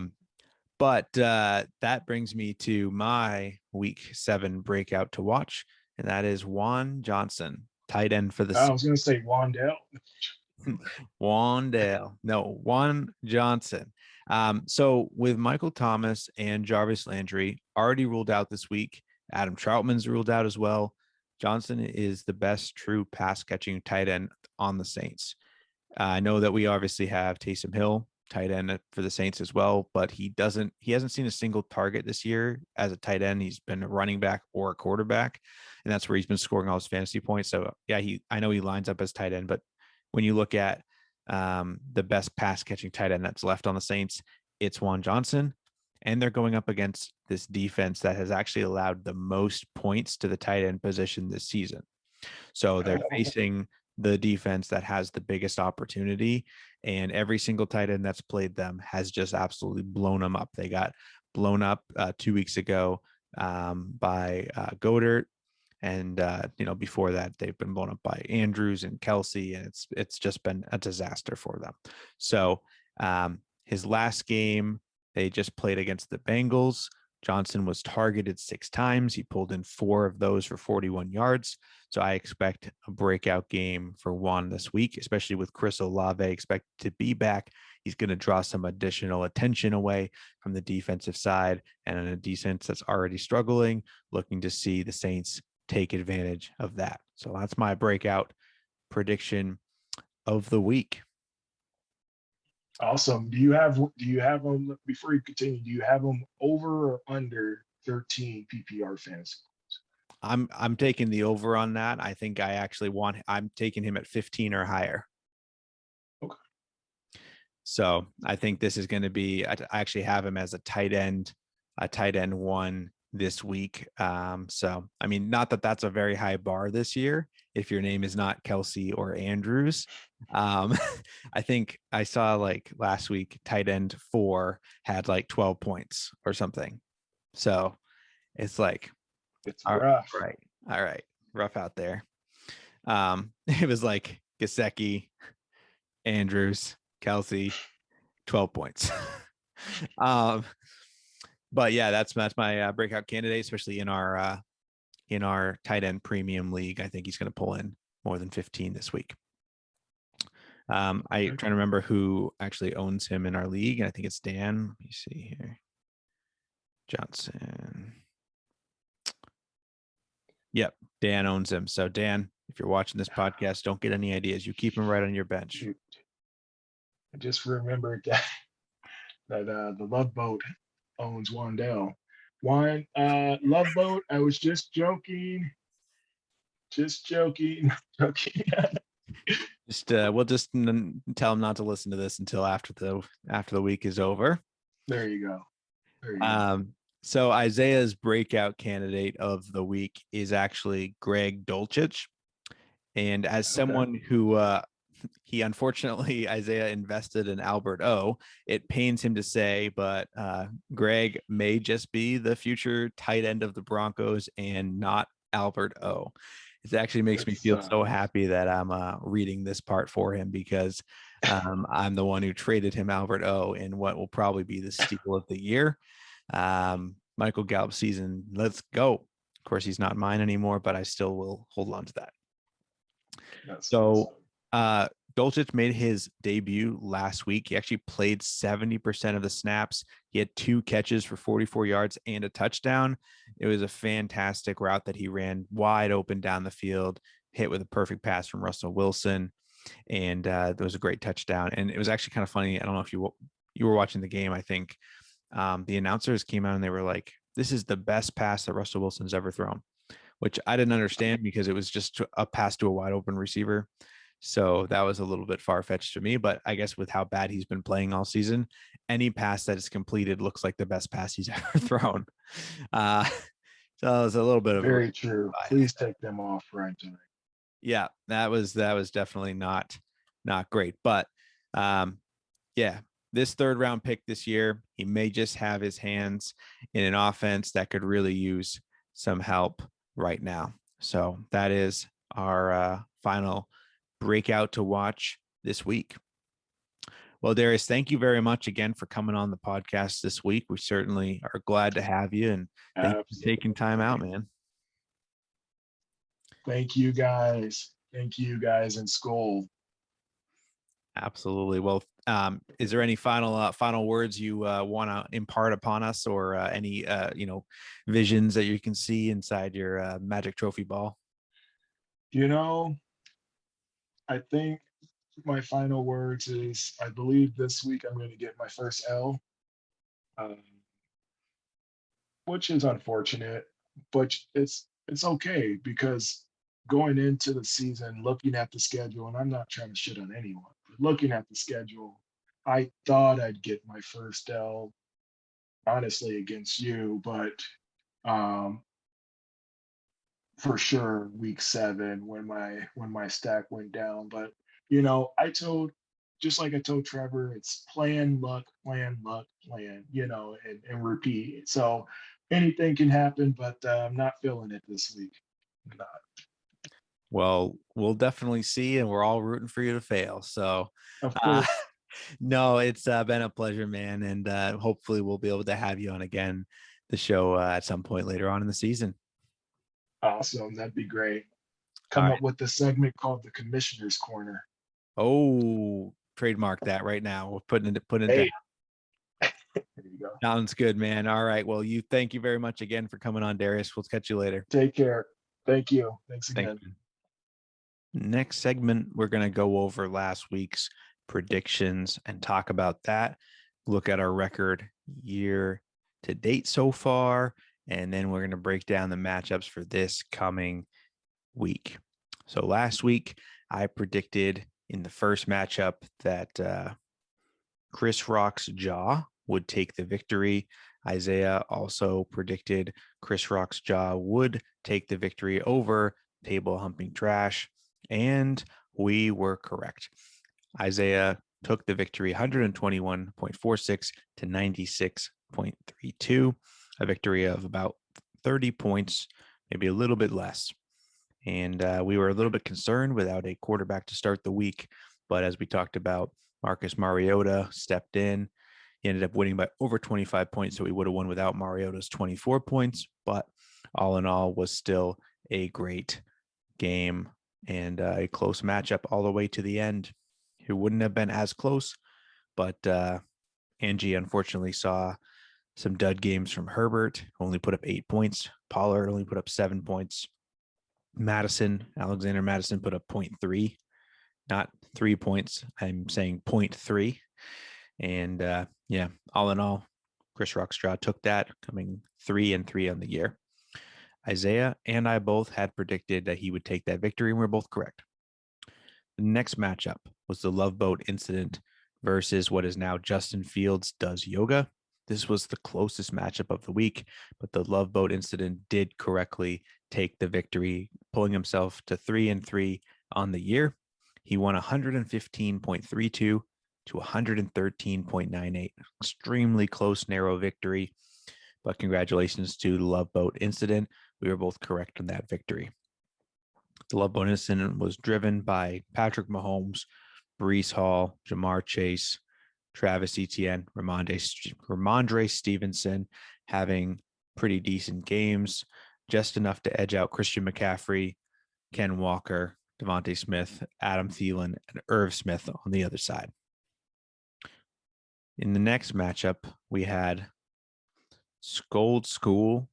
But that brings me to my week 7 breakout to watch, and that is Juan Johnson, tight end for the. I was going to say WAN'DALE. WAN'DALE. No, Juan Johnson. So with Michael Thomas and Jarvis Landry already ruled out this week, Adam Troutman's ruled out as well. Johnson is the best true pass catching tight end on the Saints. I know that we obviously have Taysom Hill, tight end for the Saints as well, but he hasn't seen a single target this year as a tight end. He's been a running back or a quarterback, and that's where he's been scoring all his fantasy points. So yeah, I know he lines up as tight end, but when you look at the best pass catching tight end that's left on the Saints, it's Juwan Johnson. And they're going up against this defense that has actually allowed the most points to the tight end position this season. So they're facing the defense that has the biggest opportunity, and every single tight end that's played them has just absolutely blown them up. They got blown up 2 weeks ago by Goddard. And, before that, they've been blown up by Andrews and Kelsey, and it's just been a disaster for them. So his last game, they just played against the Bengals. Johnson was targeted 6 times. He pulled in 4 of those for 41 yards. So I expect a breakout game for Juan this week, especially with Chris Olave expected to be back. He's going to draw some additional attention away from the defensive side, and in a defense that's already struggling, looking to see the Saints take advantage of that. So that's my breakout prediction of the week. Awesome. Do you have them, before you continue, do you have them over or under 13 PPR fantasy? I'm taking the over on that. I think I'm taking him at 15 or higher. Okay. So I think this is going to be, I actually have him as a tight end 1 this week. So, I mean, not that that's a very high bar this year, if your name is not Kelsey or Andrews. I think I saw like last week, tight end 4 had like 12 points or something. So it's like, it's rough. All right. Rough out there. It was like GESICKI, Andrews, Kelsey, 12 points. But yeah, that's my breakout candidate, especially in our tight end premium league. I think he's going to pull in more than 15 this week. I'm trying to remember who actually owns him in our league. I think it's Dan. Let me see here. Johnson. Yep, Dan owns him. So Dan, if you're watching this podcast, don't get any ideas. You keep him right on your bench. I just remembered that the Love Boat owns WAN'DALE. Love Boat, I was just joking. Just joking. We'll just tell him not to listen to this until after the week is over. There you go. So Isaiah's breakout candidate of the week is actually Greg Dulcich. And as someone who he unfortunately, Isiah invested in Albert O, it pains him to say, but Greg may just be the future tight end of the Broncos and not Albert O. It actually makes me feel so happy that I'm reading this part for him, because I'm the one who traded him Albert O in what will probably be the steal of the year. Michael Gallup season, let's go. Of course, he's not mine anymore, but I still will hold on to that. So Dulcich made his debut last week. He actually played 70% of the snaps. He had 2 catches for 44 yards and a touchdown. It was a fantastic route that he ran wide open down the field, hit with a perfect pass from Russell Wilson. And there was a great touchdown. And it was actually kind of funny. I don't know if you were watching the game. I think the announcers came out and they were like, this is the best pass that Russell Wilson's ever thrown, which I didn't understand because it was just a pass to a wide open receiver. So that was a little bit far-fetched to me, but I guess with how bad he's been playing all season, any pass that is completed looks like the best pass he's ever thrown. So it was a little bit of very true. Please take them off right tonight. Yeah, that was definitely not great. But yeah, this 3rd round pick this year, he may just have his hands in an offense that could really use some help right now. So that is our final breakout to watch this week. Well, Darius, thank you very much again for coming on the podcast this week. We certainly are glad to have you, and thank you for taking time out, man. Thank you guys. Thank you guys in SKOL. Absolutely. Well, is there any final words you want to impart upon us, or any visions that you can see inside your Magic Trophy ball? You know, I think my final words is I believe this week I'm going to get my first L, um, which is unfortunate, but it's okay because going into the season, looking at the schedule, and I'm not trying to shit on anyone, but looking at the schedule, I thought I'd get my first L, honestly, against you, but um, for sure week 7 when my stack went down. But I told, just like I told Trevor, it's plan, luck, plan, and repeat. So anything can happen, but I'm not feeling it this week. Not. Well, we'll definitely see, and we're all rooting for you to fail. So, Of uh, course. no, it's been a pleasure, man, and hopefully we'll be able to have you on again the show at some point later on in the season. Awesome. That'd be great. All Come right. up with a segment called the Commissioner's Corner. Oh, trademark that right now. We're putting it down. Hey, there you go. Sounds good, man. All right. Well, thank you very much again for coming on, Darius. We'll catch you later. Take care. Thank you. Thanks Thank again. you. Next segment, we're going to go over last week's predictions and talk about that. Look at our record year to date so far. And then we're going to break down the matchups for this coming week. So last week, I predicted in the first matchup that Chris Rock's jaw would take the victory. Isiah also predicted Chris Rock's jaw would take the victory over table humping trash. And we were correct. Isiah took the victory 121.46 to 96.32, a victory of about 30 points, maybe a little bit less. And we were a little bit concerned without a quarterback to start the week. But as we talked about, Marcus Mariota stepped in. He ended up winning by over 25 points, so he would have won without Mariota's 24 points. But all in all, was still a great game and a close matchup all the way to the end. It wouldn't have been as close, but Angie unfortunately saw some dud games from Herbert, only put up 8 points. Pollard only put up 7 points. Alexander Madison put up 0.3, not 3 points. I'm saying 0.3. And all in all, Chris Rockstraw took that, coming 3-3 on the year. Isiah and I both had predicted that he would take that victory, and we're both correct. The next matchup was the Love Boat incident versus what is now Justin Fields does yoga. This was the closest matchup of the week, but the Love Boat incident did correctly take the victory, pulling himself to 3-3 on the year. He won 115.32 to 113.98. Extremely close, narrow victory. But congratulations to the Love Boat incident. We were both correct on that victory. The Love Boat incident was driven by Patrick Mahomes, Breece Hall, Ja'Marr Chase, Travis Etienne, Ramondre Stevenson having pretty decent games, just enough to edge out Christian McCaffrey, Ken Walker, Devontae Smith, Adam Thielen, and Irv Smith on the other side. In the next matchup, we had Scold School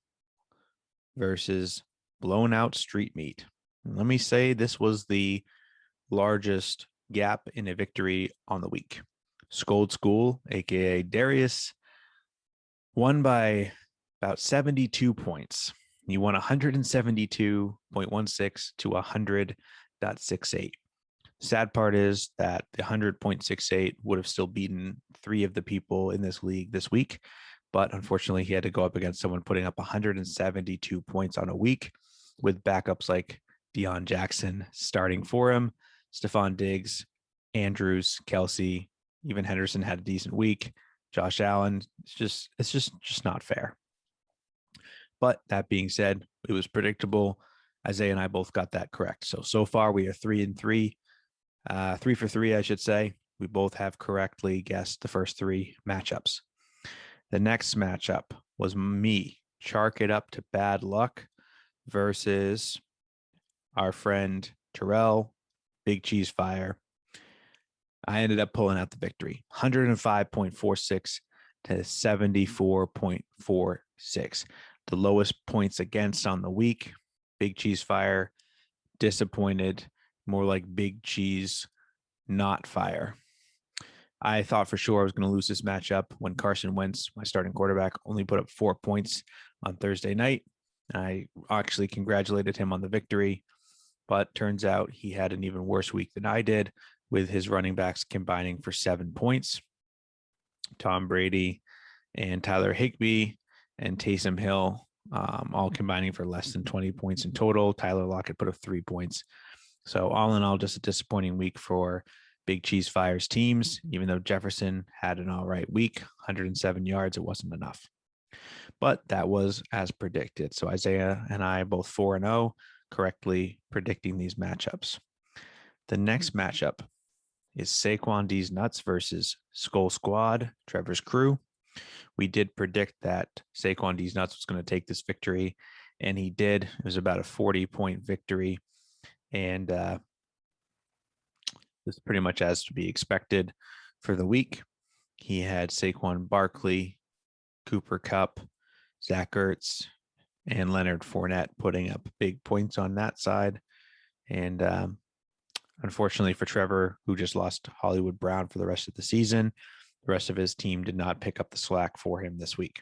versus Blown Out Street Meat. And let me say this was the largest gap in a victory on the week. Scold School, aka Darius, won by about 72 points. He won 172.16 to 100.68. Sad part is that the 100.68 would have still beaten 3 of the people in this league this week. But unfortunately, he had to go up against someone putting up 172 points on a week with backups like DEON Jackson starting for him, Stefon Diggs, Andrews, Kelsey, even Henderson had a decent week. Josh Allen, it's just not fair. But that being said, it was predictable. Isiah and I both got that correct. So far we are 3-3, 3 for 3, I should say. We both have correctly guessed the first 3 matchups. The next matchup was me, chalk it up to bad luck, versus our friend Terrell, Big Cheese Fire. I ended up pulling out the victory, 105.46 to 74.46. The lowest points against on the week. Big Cheese Fire, disappointed, more like Big Cheese not fire. I thought for sure I was going to lose this matchup when Carson Wentz, my starting quarterback, only put up 4 points on Thursday night. I actually congratulated him on the victory, but turns out he had an even worse week than I did, with his running backs combining for 7 points. Tom Brady and Tyler Higbee and Taysom Hill all combining for less than 20 points in total. Tyler Lockett put up 3 points. So all in all, just a disappointing week for Big Cheese Fire's teams. Even though Jefferson had an all right week, 107 yards, it wasn't enough. But that was as predicted. So Isiah and I both 4-0, correctly predicting these matchups. The next matchup is Saquon D's Nuts versus SKOL Squad, Trevor's crew. We did predict that Saquon D's Nuts was going to take this victory, and he did. It was about a 40-point victory, and this pretty much as to be expected for the week. He had Saquon Barkley, Cooper Kupp, Zach Ertz, and Leonard Fournette putting up big points on that side. And unfortunately for Trevor, who just lost Hollywood Brown for the rest of the season, the rest of his team did not pick up the slack for him this week.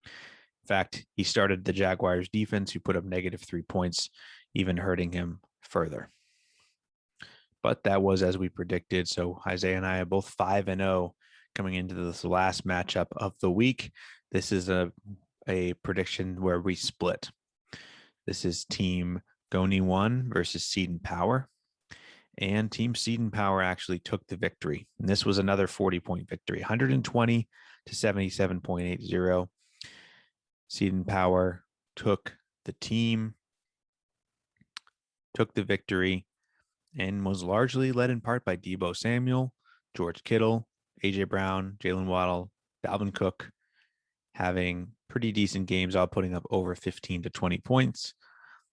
In fact, he started the Jaguars defense, who put up -3 points, even hurting him further. But that was as we predicted. So Isiah and I are both 5-0 coming into this last matchup of the week. This is a prediction where we split. This is Team Goni 1 versus Seed and Power. And Team Seed and Power actually took the victory. And this was another 40-point victory, 120 to 77.80. Seed and Power took the victory, and was largely led in part by Deebo Samuel, George Kittle, A.J. Brown, Jalen Waddle, Dalvin Cook, having pretty decent games, all putting up over 15 to 20 points.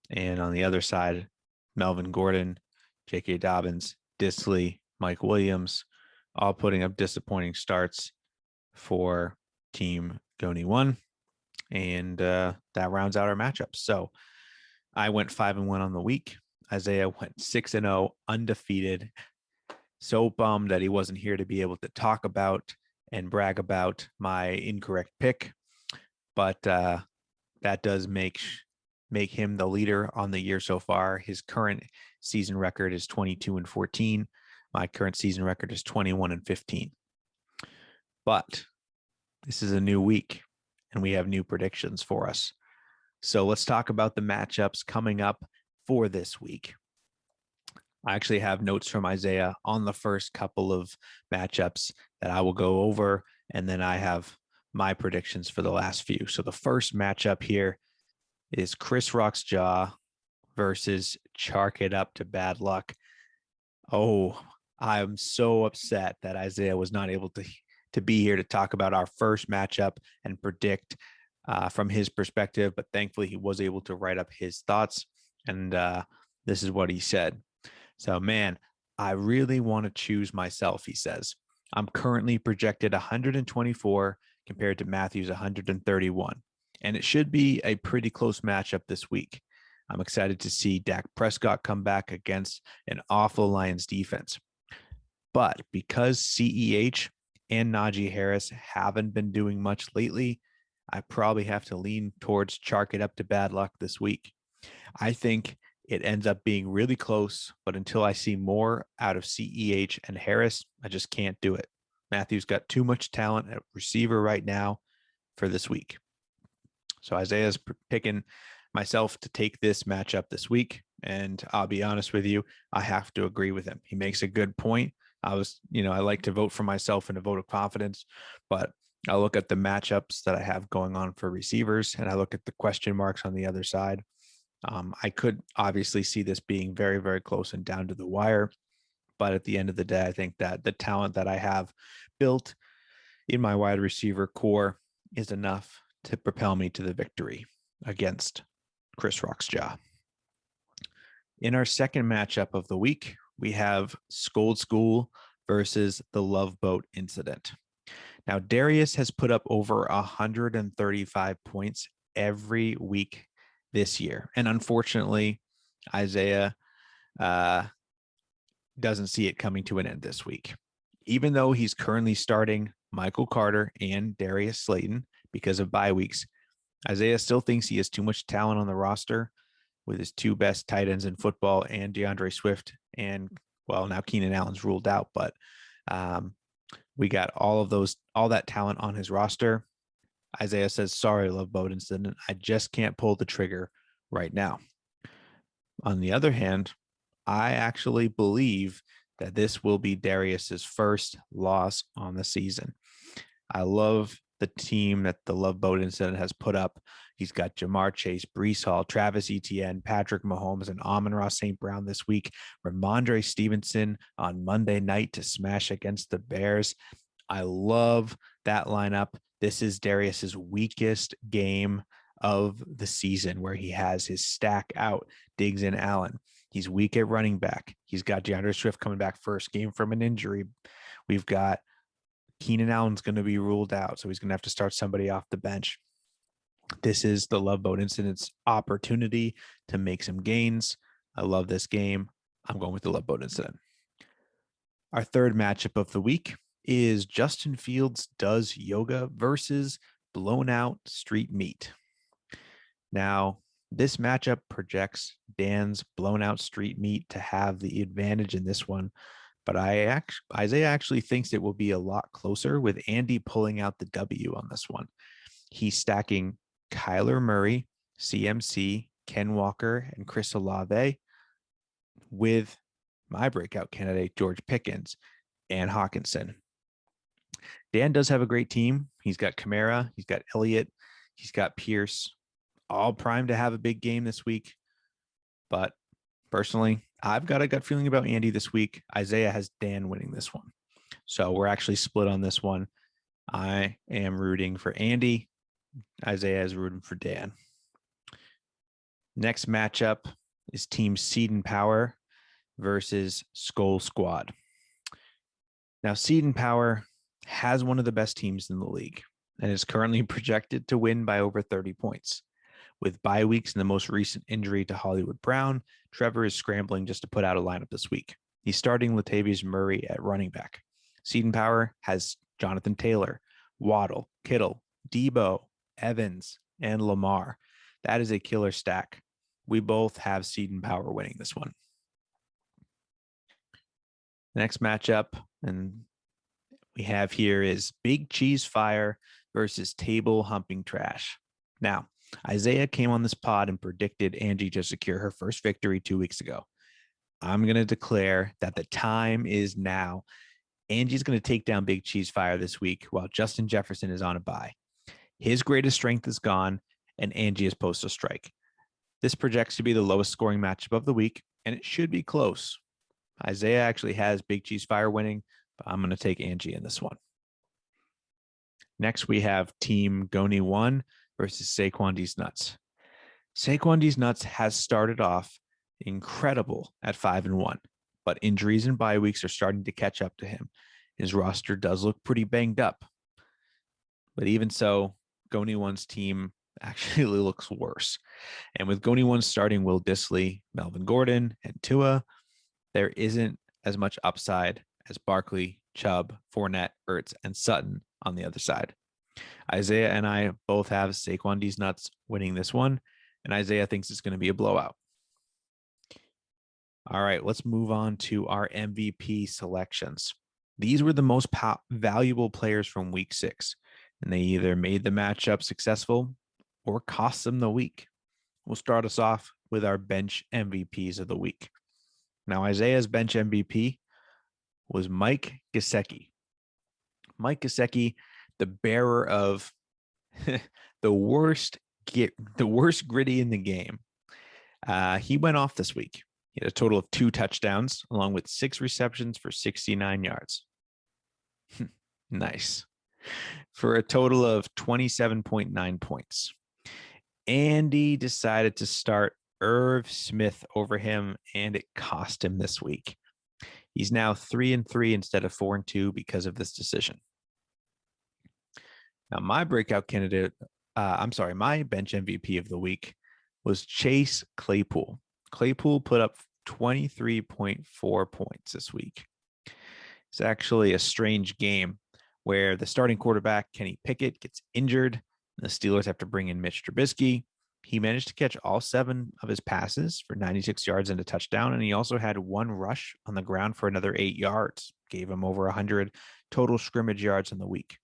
And on the other side, Melvin Gordon, J.K. Dobbins, Disley, Mike Williams, all putting up disappointing starts for Team Goni 1. And that rounds out our matchups. So I went 5-1 on the week. Isiah went 6-0, undefeated. So bummed that he wasn't here to be able to talk about and brag about my incorrect pick. But that does make him the leader on the year so far. His current season record is 22-14. My current season record is 21-15. But this is a new week, and we have new predictions for us. So let's talk about the matchups coming up for this week. I actually have notes from Isiah on the first couple of matchups that I will go over, and then I have my predictions for the last few. So the first matchup here is Chris Rock's Jaw versus Chalk It Up to Bad Luck. Oh, I'm so upset that Isiah was not able to be here to talk about our first matchup and predict from his perspective, but thankfully he was able to write up his thoughts, and this is what he said. So, man, I really want to choose myself, he says. I'm currently projected 124 compared to Matthew's 131, and it should be a pretty close matchup this week. I'm excited to see Dak Prescott come back against an awful Lions defense. But because CEH and Najee Harris haven't been doing much lately, I probably have to lean towards Chalk It Up to Bad Luck this week. I think it ends up being really close, but until I see more out of CEH and Harris, I just can't do it. Matthew's got too much talent at receiver right now for this week. So Isiah's picking myself to take this matchup this week, and I'll be honest with you, I have to agree with him. He makes a good point. I like to vote for myself in a vote of confidence, but I look at the matchups that I have going on for receivers, and I look at the question marks on the other side. I could obviously see this being very, very close and down to the wire. But at the end of the day, I think that the talent that I have built in my wide receiver core is enough to propel me to the victory against Chris Rock's Jaw. In our second matchup of the week, we have Scold School versus the Love Boat incident. Now, Darius has put up over 135 points every week this year. And unfortunately, Isiah doesn't see it coming to an end this week. Even though he's currently starting Michael Carter and Darius Slayton because of bye weeks, Isiah still thinks he has too much talent on the roster with his two best tight ends in football and DeAndre Swift. And, well, now Keenan Allen's ruled out, but we got all that talent on his roster. Isiah says, sorry, Love Boat incident. I just can't pull the trigger right now. On the other hand, I actually believe that this will be Darius's first loss on the season. I love the team that the Love Boat incident has put up. He's got Ja'Marr Chase, Breece Hall, Travis Etienne, Patrick Mahomes, and Amon-Ra St. Brown this week. Ramondre Stevenson on Monday night to smash against the Bears. I love that lineup. This is Darius's weakest game of the season where he has his stack out, Diggs and Allen. He's weak at running back. He's got DeAndre Swift coming back first game from an injury. We've got Keenan Allen's going to be ruled out, so he's going to have to start somebody off the bench. This is the Love Boat incident's opportunity to make some gains. I love this game. I'm going with the Love Boat incident. Our third matchup of the week is Justin Fields does yoga versus blown out street meat. Now, this matchup projects Dan's blown out street meat to have the advantage in this one, but Isiah actually thinks it will be a lot closer with Andy pulling out the W on this one. He's stacking Kyler Murray, CMC, Ken Walker, and Chris Olave with my breakout candidate, George Pickens and Hawkinson. Dan does have a great team. He's got Kamara, he's got Elliott, he's got Pierce, all primed to have a big game this week. But personally, I've got a gut feeling about Andy this week. Isiah has Dan winning this one. So we're actually split on this one. I am rooting for Andy. Isiah is rooting for Dan. Next matchup is Team Seed and Power versus SKOL Squad. Now, Seed and Power has one of the best teams in the league and is currently projected to win by over 30 points. With bye weeks and the most recent injury to Hollywood Brown, Trevor is scrambling just to put out a lineup this week. He's starting Latavius Murray at running back. Seed and Power has Jonathan Taylor, Waddle, Kittle, Debo, Evans, and Lamar. That is a killer stack. We both have Seed and Power winning this one. Next matchup, and we have here is Big Cheese Fire versus Table Humping Trash. Now, Isiah came on this pod and predicted Angie to secure her first victory 2 weeks ago. I'm going to declare that the time is now. Angie's going to take down Big Cheese Fire this week while Justin Jefferson is on a bye. His greatest strength is gone, and Angie is post a strike. This projects to be the lowest scoring matchup of the week, and it should be close. Isiah actually has Big Cheese Fire winning, but I'm going to take Angie in this one. Next, we have Team Goni 1 versus Saquon D's Nuts. Saquon D's Nuts has started off incredible at 5-1, but injuries and bye weeks are starting to catch up to him. His roster does look pretty banged up, but even so, Goni 1's team actually looks worse. And with Goni 1 starting Will Dissly, Melvin Gordon, and Tua, there isn't as much upside as Barkley, Chubb, Fournette, Ertz, and Sutton on the other side. Isiah and I both have Saquon D's Nuts winning this one, and Isiah thinks it's going to be a blowout. All right, let's move on to our MVP selections. These were the most valuable players from week 6, and they either made the matchup successful or cost them the week. We'll start us off with our bench MVPs of the week. Now, Isiah's bench MVP was Mike Gesicki. Mike Gesicki, the bearer of the worst gritty in the game. He went off this week. He had a total of 2 touchdowns, along with 6 receptions for 69 yards. Nice. For a total of 27.9 points. Andy decided to start Irv Smith over him, and it cost him this week. He's now 3-3 instead of 4-2 because of this decision. Now, my breakout candidate, my bench MVP of the week was Chase Claypool. Claypool put up 23.4 points this week. It's actually a strange game where the starting quarterback, Kenny Pickett, gets injured. The Steelers have to bring in Mitch Trubisky. He managed to catch all 7 of his passes for 96 yards and a touchdown, and he also had 1 rush on the ground for another 8 yards, gave him over 100 total scrimmage yards in the week.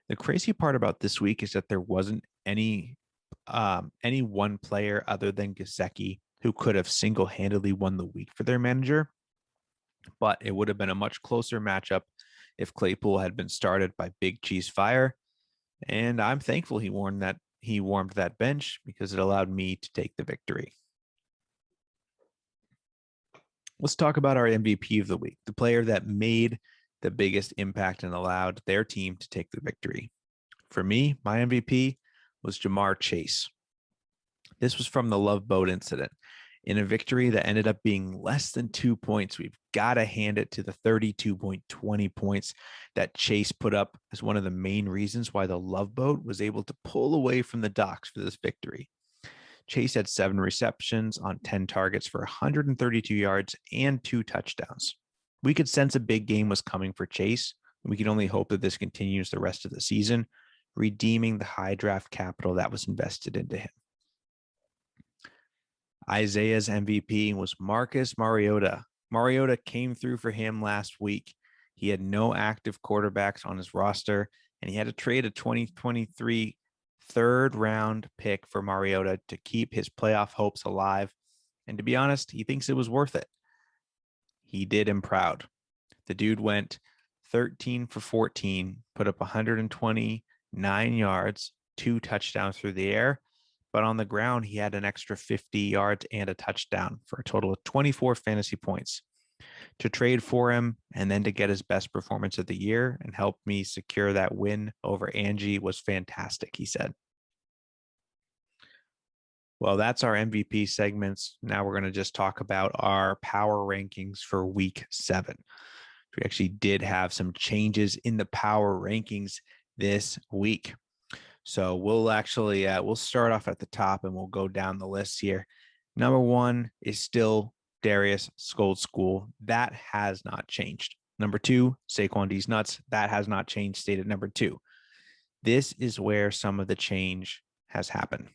The crazy part about this week is that there wasn't any one player other than GESICKI who could have single-handedly won the week for their manager, but it would have been a much closer matchup if Claypool had been started by Big Cheese Fire, and I'm thankful he warmed that bench because it allowed me to take the victory. Let's talk about our MVP of the week, the player that made the biggest impact and allowed their team to take the victory. For me, my MVP was JAMARR Chase. This was from the Love Boat incident. In a victory that ended up being less than 2 points, we've got to hand it to the 32.20 points that Chase put up as one of the main reasons why the Love Boat was able to pull away from the docks for this victory. Chase had 7 receptions on 10 targets for 132 yards and 2 touchdowns. We could sense a big game was coming for Chase, and we can only hope that this continues the rest of the season, redeeming the high draft capital that was invested into him. Isiah's MVP was Marcus Mariota. Mariota came through for him last week. He had no active quarterbacks on his roster, and he had to trade a 2023 third-round pick for Mariota to keep his playoff hopes alive. And to be honest, he thinks it was worth it. He did him proud. The dude went 13 for 14, put up 129 yards, 2 touchdowns through the air, but on the ground, he had an extra 50 yards and a touchdown for a total of 24 fantasy points. To trade for him and then to get his best performance of the year and help me secure that win over Angie was fantastic, he said. Well, that's our MVP segments. Now we're going to just talk about our power rankings for week 7. We actually did have some changes in the power rankings this week. So we'll start off at the top and we'll go down the list here. Number 1 is still Darius SKOL School. That has not changed. Number 2, Saquon D's Nuts. That has not changed. Stayed at number 2. This is where some of the change has happened.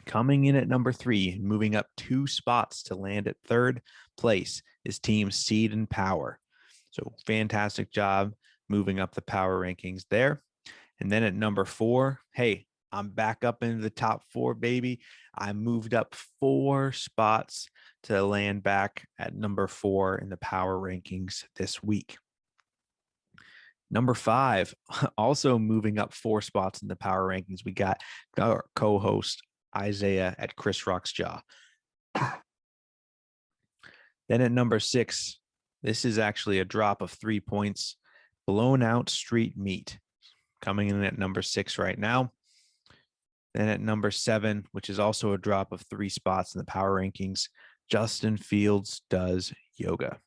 Coming in at number 3, moving up 2 spots to land at 3rd place is Team Seed and Power. So fantastic job moving up the power rankings there. And then at number 4, hey, I'm back up into the top 4, baby. I moved up 4 spots to land back at number 4 in the power rankings this week. Number 5, also moving up 4 spots in the power rankings, we got our co-host Isiah at Chris Rock's Jaw. Then at number 6, this is actually a drop of 3 points. Blown Out Street Meat, coming in at number 6 right now. Then at number 7, which is also a drop of 3 spots in the power rankings, Justin Fields Does Yoga.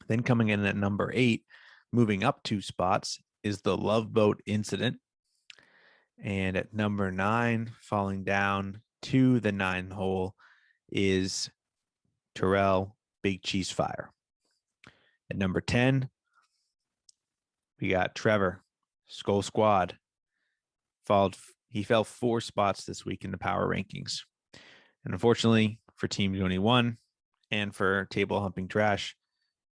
Then coming in at number 8, moving up 2 spots, is the Love Boat Incident. And at number 9, falling down to the 9 hole, is Terrell Big Cheese Fire. At number 10, we got Trevor Skull Squad. He fell 4 spots this week in the power rankings. And unfortunately for Team 21 and for Table Humping Trash,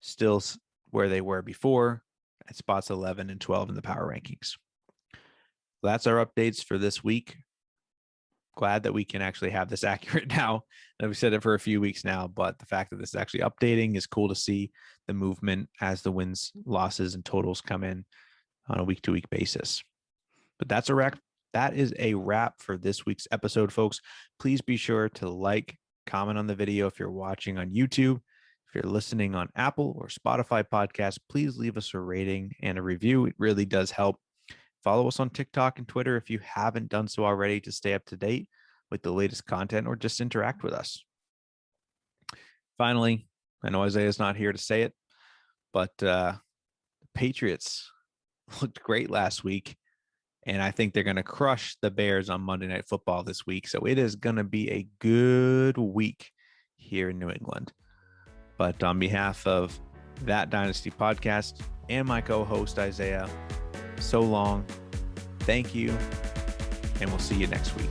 still where they were before at spots 11 and 12 in the power rankings. That's our updates for this week. Glad that we can actually have this accurate now. And we've said it for a few weeks now, but the fact that this is actually updating is cool to see the movement as the wins, losses, and totals come in on a week-to-week basis. But that's a wrap. That is a wrap for this week's episode, folks. Please be sure to like, comment on the video if you're watching on YouTube. If you're listening on Apple or Spotify podcasts, please leave us a rating and a review. It really does help. Follow us on TikTok and Twitter if you haven't done so already to stay up to date with the latest content or just interact with us. Finally, I know Isaiah's not here to say it, but the Patriots looked great last week, and I think they're going to crush the Bears on Monday Night Football this week. So it is going to be a good week here in New England. But on behalf of That Dynasty podcast and my co-host Isiah, so long, thank you, and we'll see you next week.